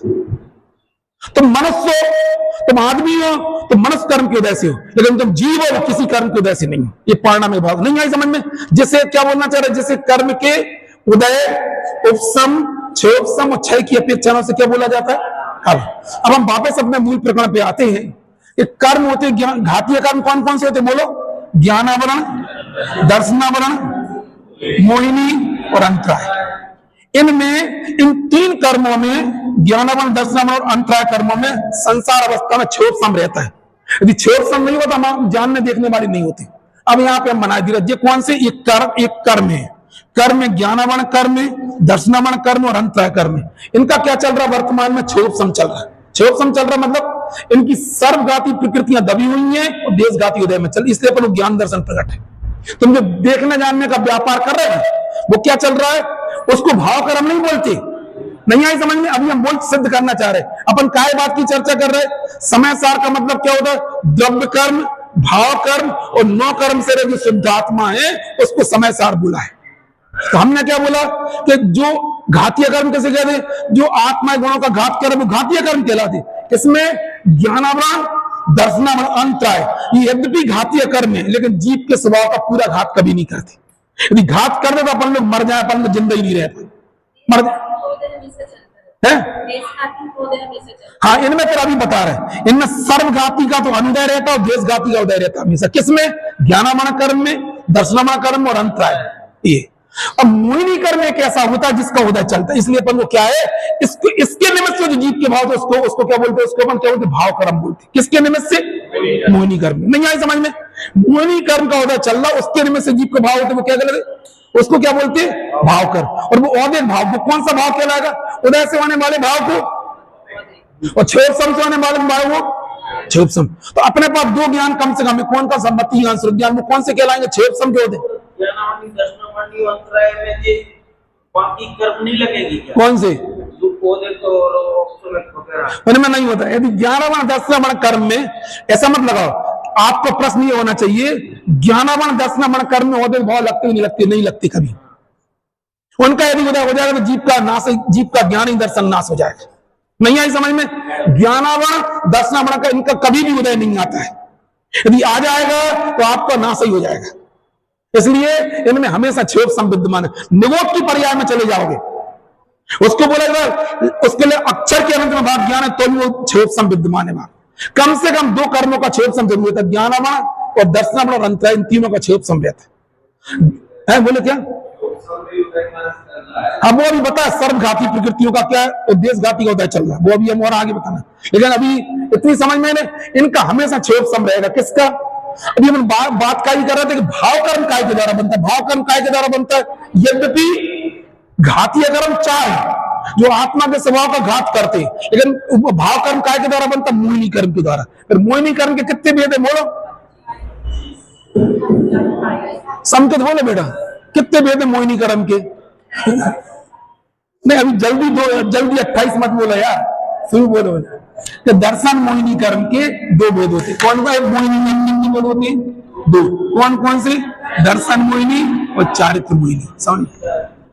तुम मनुष्य हो, तुम आदमी हो, तुम मनुष्य कर्म के उदय से हो, लेकिन तुम जीव हो, किसी कर्म के उदय से नहीं हो। ये पारणामिक भाव नहीं आई समझ में? जिसे क्या बोलना चाह रहे? जिसे कर्म के उदय, उपसम, क्षयोपसम और क्षय की अपेक्षा से क्या बोला जाता है? अब हम वापस अपने मूल प्रकरण पे आते हैं। एक कर्म होते हैं, घातीय कर्म कौन कौन से होते? बोलो। ज्ञानावरण, दर्शनावरण, मोहिनी और अंतराय। इनमें, इन 3 कर्मों में, ज्ञानावरण, दर्शनावरण और अंतराय कर्मों में संसार अवस्था में क्षयोपसम रहता है। यदि क्षयोपसम नहीं होता हम जानने देखने वाली नहीं होती। अब यहाँ पे हम बना दिया, ये कौन से? एक कर्म है। कर्म में ज्ञानावरण कर्म है, दर्शनावरण कर्म और अंतराय कर्म है। इनका क्या चल रहा? वर्तमान में क्षयोपसम चल रहा है। क्षयोपसम चल रहा मतलब इनकी सर्वघाती प्रकृतियां दबी हुई हैं और देशघाती उदय में चल, इसलिए अपन ज्ञान दर्शन प्रकट है। तुम जो देखने जानने का व्यापार कर रहे हैं वो क्या चल रहा है, उसको भाव कर्म नहीं बोलते। नहीं आई समझ में? अभी हम बोल सिद्ध करना चाह रहे हैं, अपन काय बात की चर्चा कर रहे हैं। समय सार का मतलब क्या होता है? द्रव्य कर्म, भाव कर्म और नौ कर्म से जो शुद्ध आत्मा है उसको समय सार बोला है। तो हमने क्या बोला कि जो घातीय कर्म कैसे कहते? जो आत्मा गुणों का घात कर्म वो घातीय कर्म कहलाते। इसमें ज्ञानावरण, दर्शनावरण, अंतराय, ये यद्यपि घातीय कर्म है लेकिन जीव के स्वभाव का पूरा घात कभी नहीं करते। यदि घात कर दे तो अपन लोग मर जाए, अपन लोग जिंदा ही नहीं रहते, मर जाए। हाँ, इनमें तेरा भी बता रहे, इनमें सर्वघाती का तो अनुदय रहता है और देशघाती का उदय रहता है हमेशा। किसमें? ज्ञानावरण कर्म में, दर्शनावरण कर्म और अंतराय। ये अब मोहिनी कर्म एक ऐसा होता है जिसका उदय चलता है, इसलिए अपन को क्या है, इसके निमित्त से जो जीव के भाव थे उसको क्या बोलते हैं? उसको अपन क्या बोलते? भाव कर्म बोलते। किसके निमित्त से? मोहिनी कर्म। नहीं आई समझ में? मोहिनी कर्म का उदय चल रहा, उसके निमित्त से जीव के भाव होते, वो क्या कहते? उसको क्या बोलते हैं? भाव कर्म। और वो औदिक भाव, वो कौन सा भाव कहलाएगा? उदय से होने वाले भाव को, और क्षोभसम से होने वाले भाव को क्षोभसम। तो अपने पास दो ज्ञान कम से कम है, कौन का? सम्मति ज्ञान, श्रुति ज्ञान। वो कौन से कहलाएंगे? क्षोभसम के होते। बाकी कर्म नहीं लगेगी क्या? कौन से? उनमें नहीं होता। यदि 11वां 10वां कर्म में ऐसा मत लगाओ, आपको प्रश्न ये होना चाहिए 11वां 10वां कर्म में औदिक भाव लगते नहीं लगते? नहीं लगते कभी। उनका यदि उदय हो जाएगा तो जीव का नाश, जीव का ज्ञान ही दर्शन नाश हो जाएगा। नहीं आई समझ में? 11वां 10वां का इनका कभी भी उदय नहीं आता है। यदि आ जाएगा तो आपका नाश ही हो जाएगा। इसलिए इनमें हमेशा क्षोभ विद्यमान है। निवोध की पर्याय में चले जाओगे, उसको बोलेगा, उसके लिए अक्षर के अनंत में भाग ज्ञान है तो भी वो क्षोभ विद्यमान है। कम से कम दो कर्मों का क्षोभ जरूर होता है, ज्ञानावरण और दर्शनावरण और अंतराय, इन तीनों का क्षोभ रहता है। बोले क्या? अब वो अभी बता सर्वघाती प्रकृतियों का क्या उद्देश्य, घाती का उदय चल रहा है, वो अभी हम और आगे बताना। लेकिन अभी इतनी समझ में इनका हमेशा क्षोभ रहेगा। किसका? अभी हम बात का ही कर रहे थे कि भाव कर्म काय के द्वारा बनता है। भाव कर्म काय के द्वारा बनता है? यद्यपि घातीय कर्म चाहे जो आत्मा के स्वभाव का घात करते, लेकिन भाव कर्म काय के द्वारा बनता? मोहिनी कर्म के द्वारा। फिर मोहिनी कर्म के कितने भेद है बोलो? संकेत बोले बेटा, कितने भेद है मोहिनी कर्म के? नहीं अभी जल्दी 28 मत बोलो यार, शुरू बोलो। तो दर्शन मोहिनी कर्म के दो भेद होते। कौन सा? मोहिनी में कितने भेद होते हैं? दो। कौन कौन से? दर्शन मोहिनी और चारित्र मोहिनी। समझ?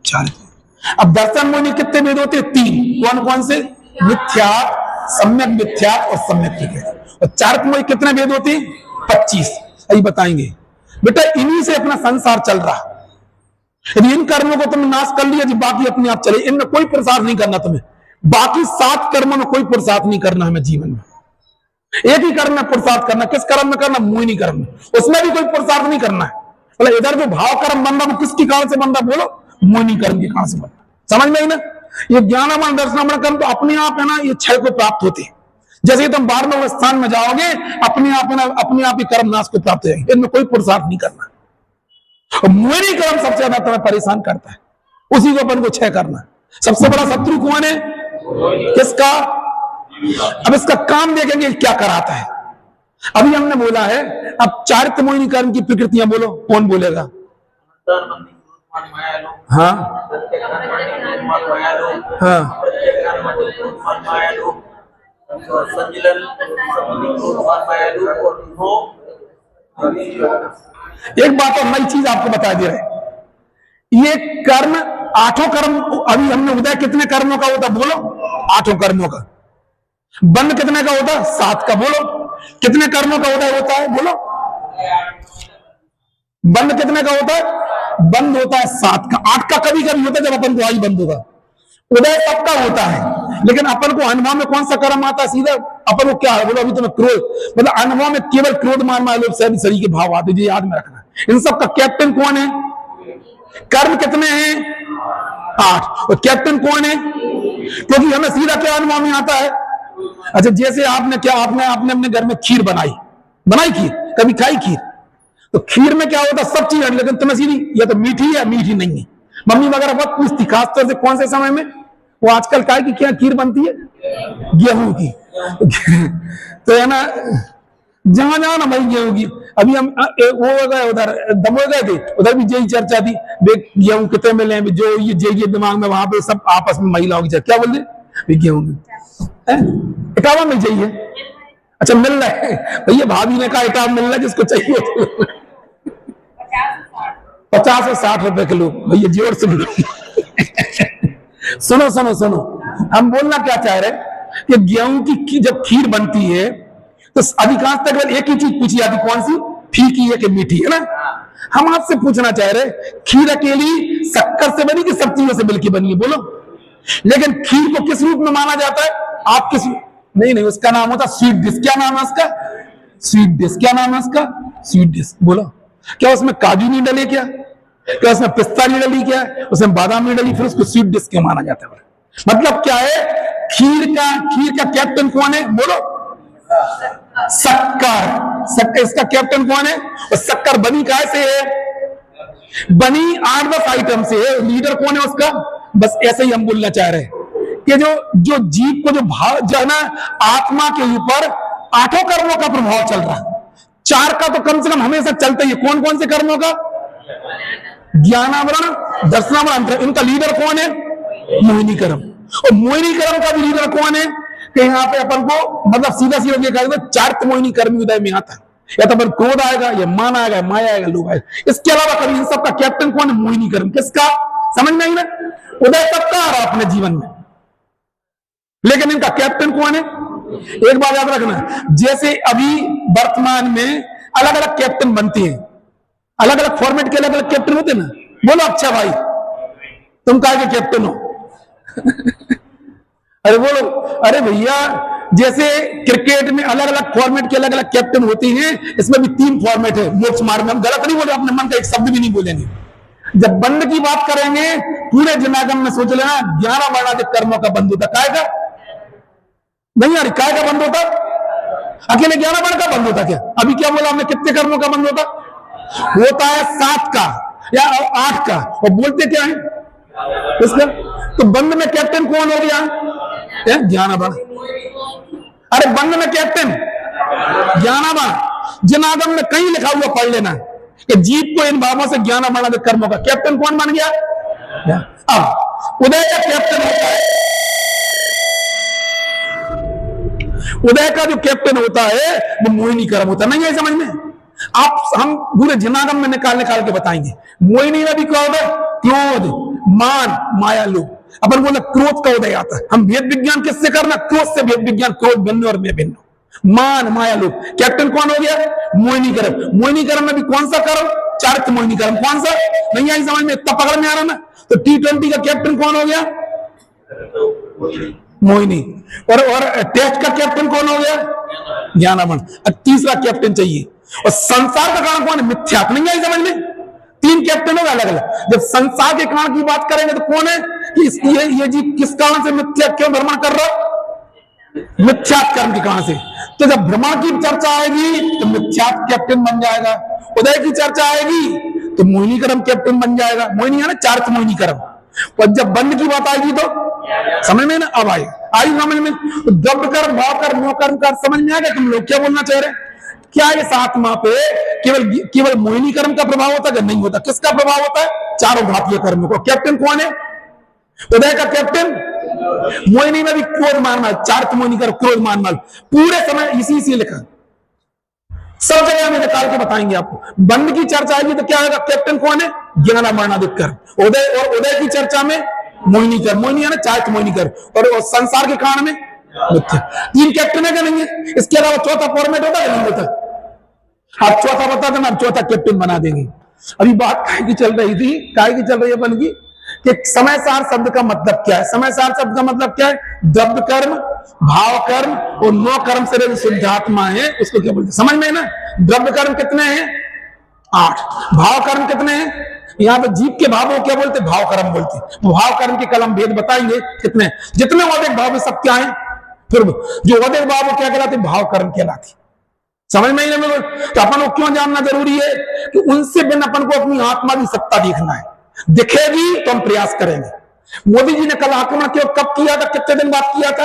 चारित्र। अब दर्शन मोहिनी कितने भेद होते हैं? तीन। कौन कौन से? मिथ्या, सम्यक मिथ्या और सम्यक विकृत। और चारित्र मोहिनी कितने भेद होते हैं? 25। सही बताएंगे बेटा, इन्हीं से अपना संसार चल रहा। यदि इन कर्मों को तुमने नाश कर लिया, बाकी अपने आप चले, इनमें कोई पुरुषार्थ नहीं करना तुम्हें। बाकी 7 कर्मों में कोई पुरुषार्थ नहीं करना हमें जीवन में। एक ही कर्म में पुरुषार्थ करना। किस कर्म में करना? मोहिनी कर्म में। उसमें भी कोई पुरुषार्थ नहीं करना है। मतलब इधर जो भाव कर्म बन रहा वो किसकी कारण से बन रहा? बोलो, मोहिनी कर्म के कारण से बन रहा। समझ में ही ना? ये ज्ञानावरण दर्शनावरण कर्म तो अपने आप है ना, ये क्षय को प्राप्त होते हैं। जैसे तुम 12वें स्थान में जाओगे अपने आप ही कर्म नाश को प्राप्त हो जाएंगे। इनमें कोई पुरुषार्थ नहीं करना। और मोहिनी कर्म सबसे ज्यादा तुम्हें परेशान करता है, उसी को अपन को क्षय करना। सबसे बड़ा शत्रु कौन है? किसका? अब इसका काम देखेंगे क्या कराता है। अभी हमने बोला है, अब चारित्र मोहिनी कर्म की प्रकृतियां बोलो, कौन बोलेगा? हाँ हाँ। एक बात और नई चीज आपको बता दे रहे, ये कर्म 8 कर्म। अभी हमने उदय कितने कर्मों का होता? बोलो, 8 कर्मों का। बंद कितने का होता? 7 का। बोलो, कितने कर्मों का उदय होता है? बोलो, बंद कितने का होता है? बंद होता है 7 का। 8 का कभी कभी होता है जब अपन को आई बंद होगा। उदय सबका होता है, लेकिन अपन को अनुभव में कौन सा कर्म आता है? सीधा अपन को क्या है? बोलो, अभी तुम्हें क्रोध, मतलब अनुभव में केवल क्रोध मान लोग शरीर के भाव आते, ये याद में रखना। इन सब का कैप्टन कौन है? कर्म कितने हैं? 8। और कैप्टन कौन है? क्योंकि हमें सीधा क्या अनुभव में आता है? अच्छा, जैसे आपने अपने घर में खीर बनाई खीर, कभी खाई खीर? तो खीर में क्या होता? सब चीज, लेकिन तुम्हें सीधी या तो मीठी है मीठी नहीं है। मम्मी वगैरह बहुत पूछती, खासतौर से कौन से समय में? वो आजकल क्या खीर बनती है? गेहूं की। तो है ना, जहां जहां ना भाई गेहूं की, अभी हम वो हो गए उधर दमोह गए थे, उधर भी यही चर्चा थी, गेहूं कितने मिले हैं, जो ये दिमाग में वहां पे सब आपस में महिलाओं की चर्चा, क्या बोलते गेहूं 51 मिल चाहिए। अच्छा मिल रहा है भैया, भाभी ने कहा 51 मिल रहा है, जिसको चाहिए तो 50 और 60 रुपए किलो भैया, जोर से बोलो। सुनो सुनो सुनो, हम बोलना क्या चाह रहे हैं कि गेहूं की जब खीर बनती है तो अधिकांश तक एक ही चीज पूछी जाती, कौन सी, फीकी है कि मीठी है ना। हम आपसे पूछना चाह रहे खीर अकेली शक्कर से बनी कि सब चीजों से मिलकर बनी है, बोलो। लेकिन खीर को किस रूप में माना जाता है, आप किस, नहीं उसका नाम होता स्वीट डिश। क्या नाम है उसका, स्वीट डिश। क्या नाम है उसका, स्वीट डिश। बोलो, क्या उसमें काजू नहीं डले, क्या उसमें पिस्ता नहीं डली, क्या उसमें बादाम नहीं डली, फिर उसको स्वीट डिश क्यों माना जाता है? मतलब क्या है, खीर का कैप्टन कौन है, बोलो, शक्कर। इसका कैप्टन कौन है, और शक्कर बनी काय से है, बनी 8-10 आइटम से है। लीडर कौन है उसका, बस ऐसे ही हम बोलना चाह रहे हैं कि जो जीव को जो भाव जो है ना, आत्मा के ऊपर 8 कर्मों का प्रभाव चल रहा है, 4 का तो कम से कम हमेशा चलता ही है। कौन कौन से कर्मों का, ज्ञानावरण, दर्शनावरण, इनका लीडर कौन है, मोहिनी कर्म। और मोहिनी कर्म का भी लीडर कौन है, कि यहाँ पे अपन को मतलब सीधा देखा, चारित्र मोहिनी कर्म उदय में आता है, या तो अपन क्रोध आएगा, या मान आएगा, माया आएगा, लोभ आएगा। इसके अलावा कभी इन सबका कैप्टन कौन है, मोहिनी कर्म। किसका, समझ में आई ना, उदय सबका आ रहा है अपने जीवन में, लेकिन इनका कैप्टन कौन है। एक बात याद रखना, जैसे अभी वर्तमान में अलग अलग कैप्टन बनते हैं, अलग अलग फॉर्मेट के अलग अलग कैप्टन होते ना। बोलो अच्छा भाई, तुम काहे के कैप्टन हो? अरे बोलो, अरे भैया, जैसे क्रिकेट में अलग अलग फॉर्मेट के अलग अलग कैप्टन होते हैं, इसमें भी 3 फॉर्मेट है। मोक्ष मार्ग में हम गलत नहीं बोले, अपने मन का एक शब्द भी नहीं बोलेंगे। जब बंद की बात करेंगे, पूरे जनागम में सोच लेना 11 वर्णाधिक कर्मों का बंद होता। काय का नहीं यार, काय का बंद होता, अकेले 11 वर्ण का बंद होता क्या? अभी क्या बोला हमने, कितने कर्मों का बंद होता है 7 का या 8 का, और बोलते क्या है इसका। तो बंद में कैप्टन कौन हो गया, ज्ञानावरण। अरे बंद में कैप्टन ज्ञानावरण, जनागम में कहीं लिखा हुआ पढ़ लेना कि जीव को इन भावों से ज्ञानावरण कर्मों का कैप्टन कौन बन गया। अब उदय का कैप्टन होता है, उदय का जो कैप्टन होता है वो मोहिनी कर्म होता है। नहीं है समझ में, आप हम पूरे जनागम में निकाल के बताएंगे। मोहिनी में भी क्या होता है, क्रोध, मान, माया, लोभ। अपन बोला क्रोध का उदय आता है, हम भेद विज्ञान किससे करना, क्रोध से भेद विज्ञान, क्रोध भिन्न और मैं भिन्न, मान, माया, लोभ। कैप्टन कौन हो गया, मोहिनी कर्म। मोहिनी कर्म में भी कौन सा कर्म, चारित्र मोहिनी कर्म। कौन सा, नहीं आई समझ में, इतना पकड़ में आ रहा ना। तो T20 का कैप्टन कौन हो गया, मोहिनी। और टेस्ट का कैप्टन कौन हो गया, ज्ञानावरण। अब तीसरा कैप्टन चाहिए, और संसार का कारण कौन है, मिथ्या। नहीं आई समझ में, 3 कैप्टन होगा अलग अलग। जब संसार के कारण की बात करेंगे तो कौन है कि ये जीव किस कारण से मिथ्या क्यों भ्रमण कर रहा, मिथ्यात् कर्म के कारण से। तो जब भ्रमण की चर्चा आएगी तो मिथ्यात् कैप्टन बन जाएगा, उदय की चर्चा आएगी तो मोहिनी कर्म कैप्टन बन जाएगा। मोहिनी है ना, चारित्र मोहिनी कर्म। और जब बंद की बात आएगी तो समझ में ना, अब आई समझ में। तो द्रव्य कर्म, भाव कर्म, मोह कर्म का समझ में आ गया। तुम लोग क्या बोलना चाह रहे हैं, क्या इस आत्मा पे केवल मोहिनी कर्म का प्रभाव होता है, नहीं होता। किसका प्रभाव होता है, चारों घातीय कर्म को। कैप्टन कौन है, उदय का कैप्टन। मोहिनी में भी क्रोध मानमाल, चारित्र मोहिनी कर्म, क्रोध मानमाल, पूरे समय इसी से लिखा, सब जगह में निकाल के बताएंगे आपको। बंद की चर्चा आएगी तो क्या होगा, कैप्टन कौन है, ज्ञानावरणाधिक कर्म। उदय, और उदय की चर्चा में मोहिनी कर्म, मोहिनी है ना, चारित्र मोहिनी कर्म। और संसार के कारण में मिथ्या। 3 कैप्टन है क्या, नहीं है। इसके अलावा चौथा फॉर्मेट होता है, नहीं होता। आप चौथा बता देना, आप चौथा कैप्टन बना देंगे। अभी बात काय की चल रही थी, काय की चल रही है अपन की, कि समय सार शब्द का मतलब क्या है। समय सार शब्द का मतलब क्या है, द्रव्य कर्म, भाव कर्म और 9 कर्म से शुद्ध आत्मा है, उसको क्या बोलते हैं, समझ में है ना। द्रव्य कर्म कितने हैं, 8। भाव कर्म कितने हैं, यहाँ पे जीव के भाव को क्या बोलते, भाव कर्म बोलते हैं। भाव कर्म के कलम भेद बताएंगे कितने, जितने अधिक भाव सब क्या है, फिर जो अधिक भाव को क्या कहलाते, भाव कर्म कहलाते। समझ में ही नहीं। तो अपन को क्यों जानना जरूरी है कि उनसे बिन अपन को अपनी आत्मा की सत्ता देखना है। दिखेगी तो हम प्रयास करेंगे। मोदी जी ने कल आक्रमण कब किया था, कितने दिन बाद किया था,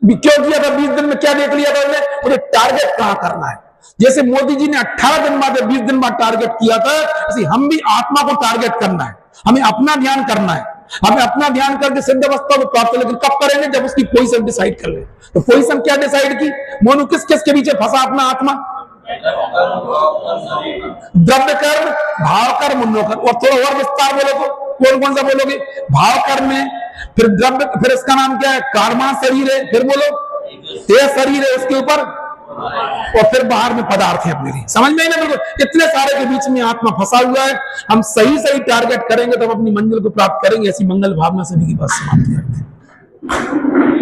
क्यों किया था? 20 दिन में क्या देख लिया था उन्होंने? मुझे टारगेट कहां करना है। जैसे मोदी जी ने 18 दिन बाद 20 दिन बाद टारगेट किया था, ऐसे हम भी आत्मा को टारगेट करना है। हमें अपना ध्यान करना है, हमें अपना ध्यान करके सिद्ध अवस्था को प्राप्त, लेकिन कब करेंगे? जब उसकी पोजीशन डिसाइड कर ले। तो पोजीशन क्या डिसाइड की? मोनू किस किस के पीछे फंसा अपना आत्मा? द्रव्य कर्म, भाव कर्म, मुन्नो कर्म। और थोड़ा और विस्तार बोलो तो कौन कौन सा बोलोगे? भाव कर्म है, फिर द्रव्य, फिर इसका नाम क्या है? कर्मा शरीर है, फिर बोलो ये शरीर है उसके ऊपर, और फिर बाहर में पदार्थ है अपने लिए। समझ में ना? बिल्कुल इतने सारे के बीच में आत्मा फंसा हुआ है। हम सही सही टारगेट करेंगे तो हम अपनी मंजिल को प्राप्त करेंगे। ऐसी मंगल भावना सभी की बात समाप्त करते हैं।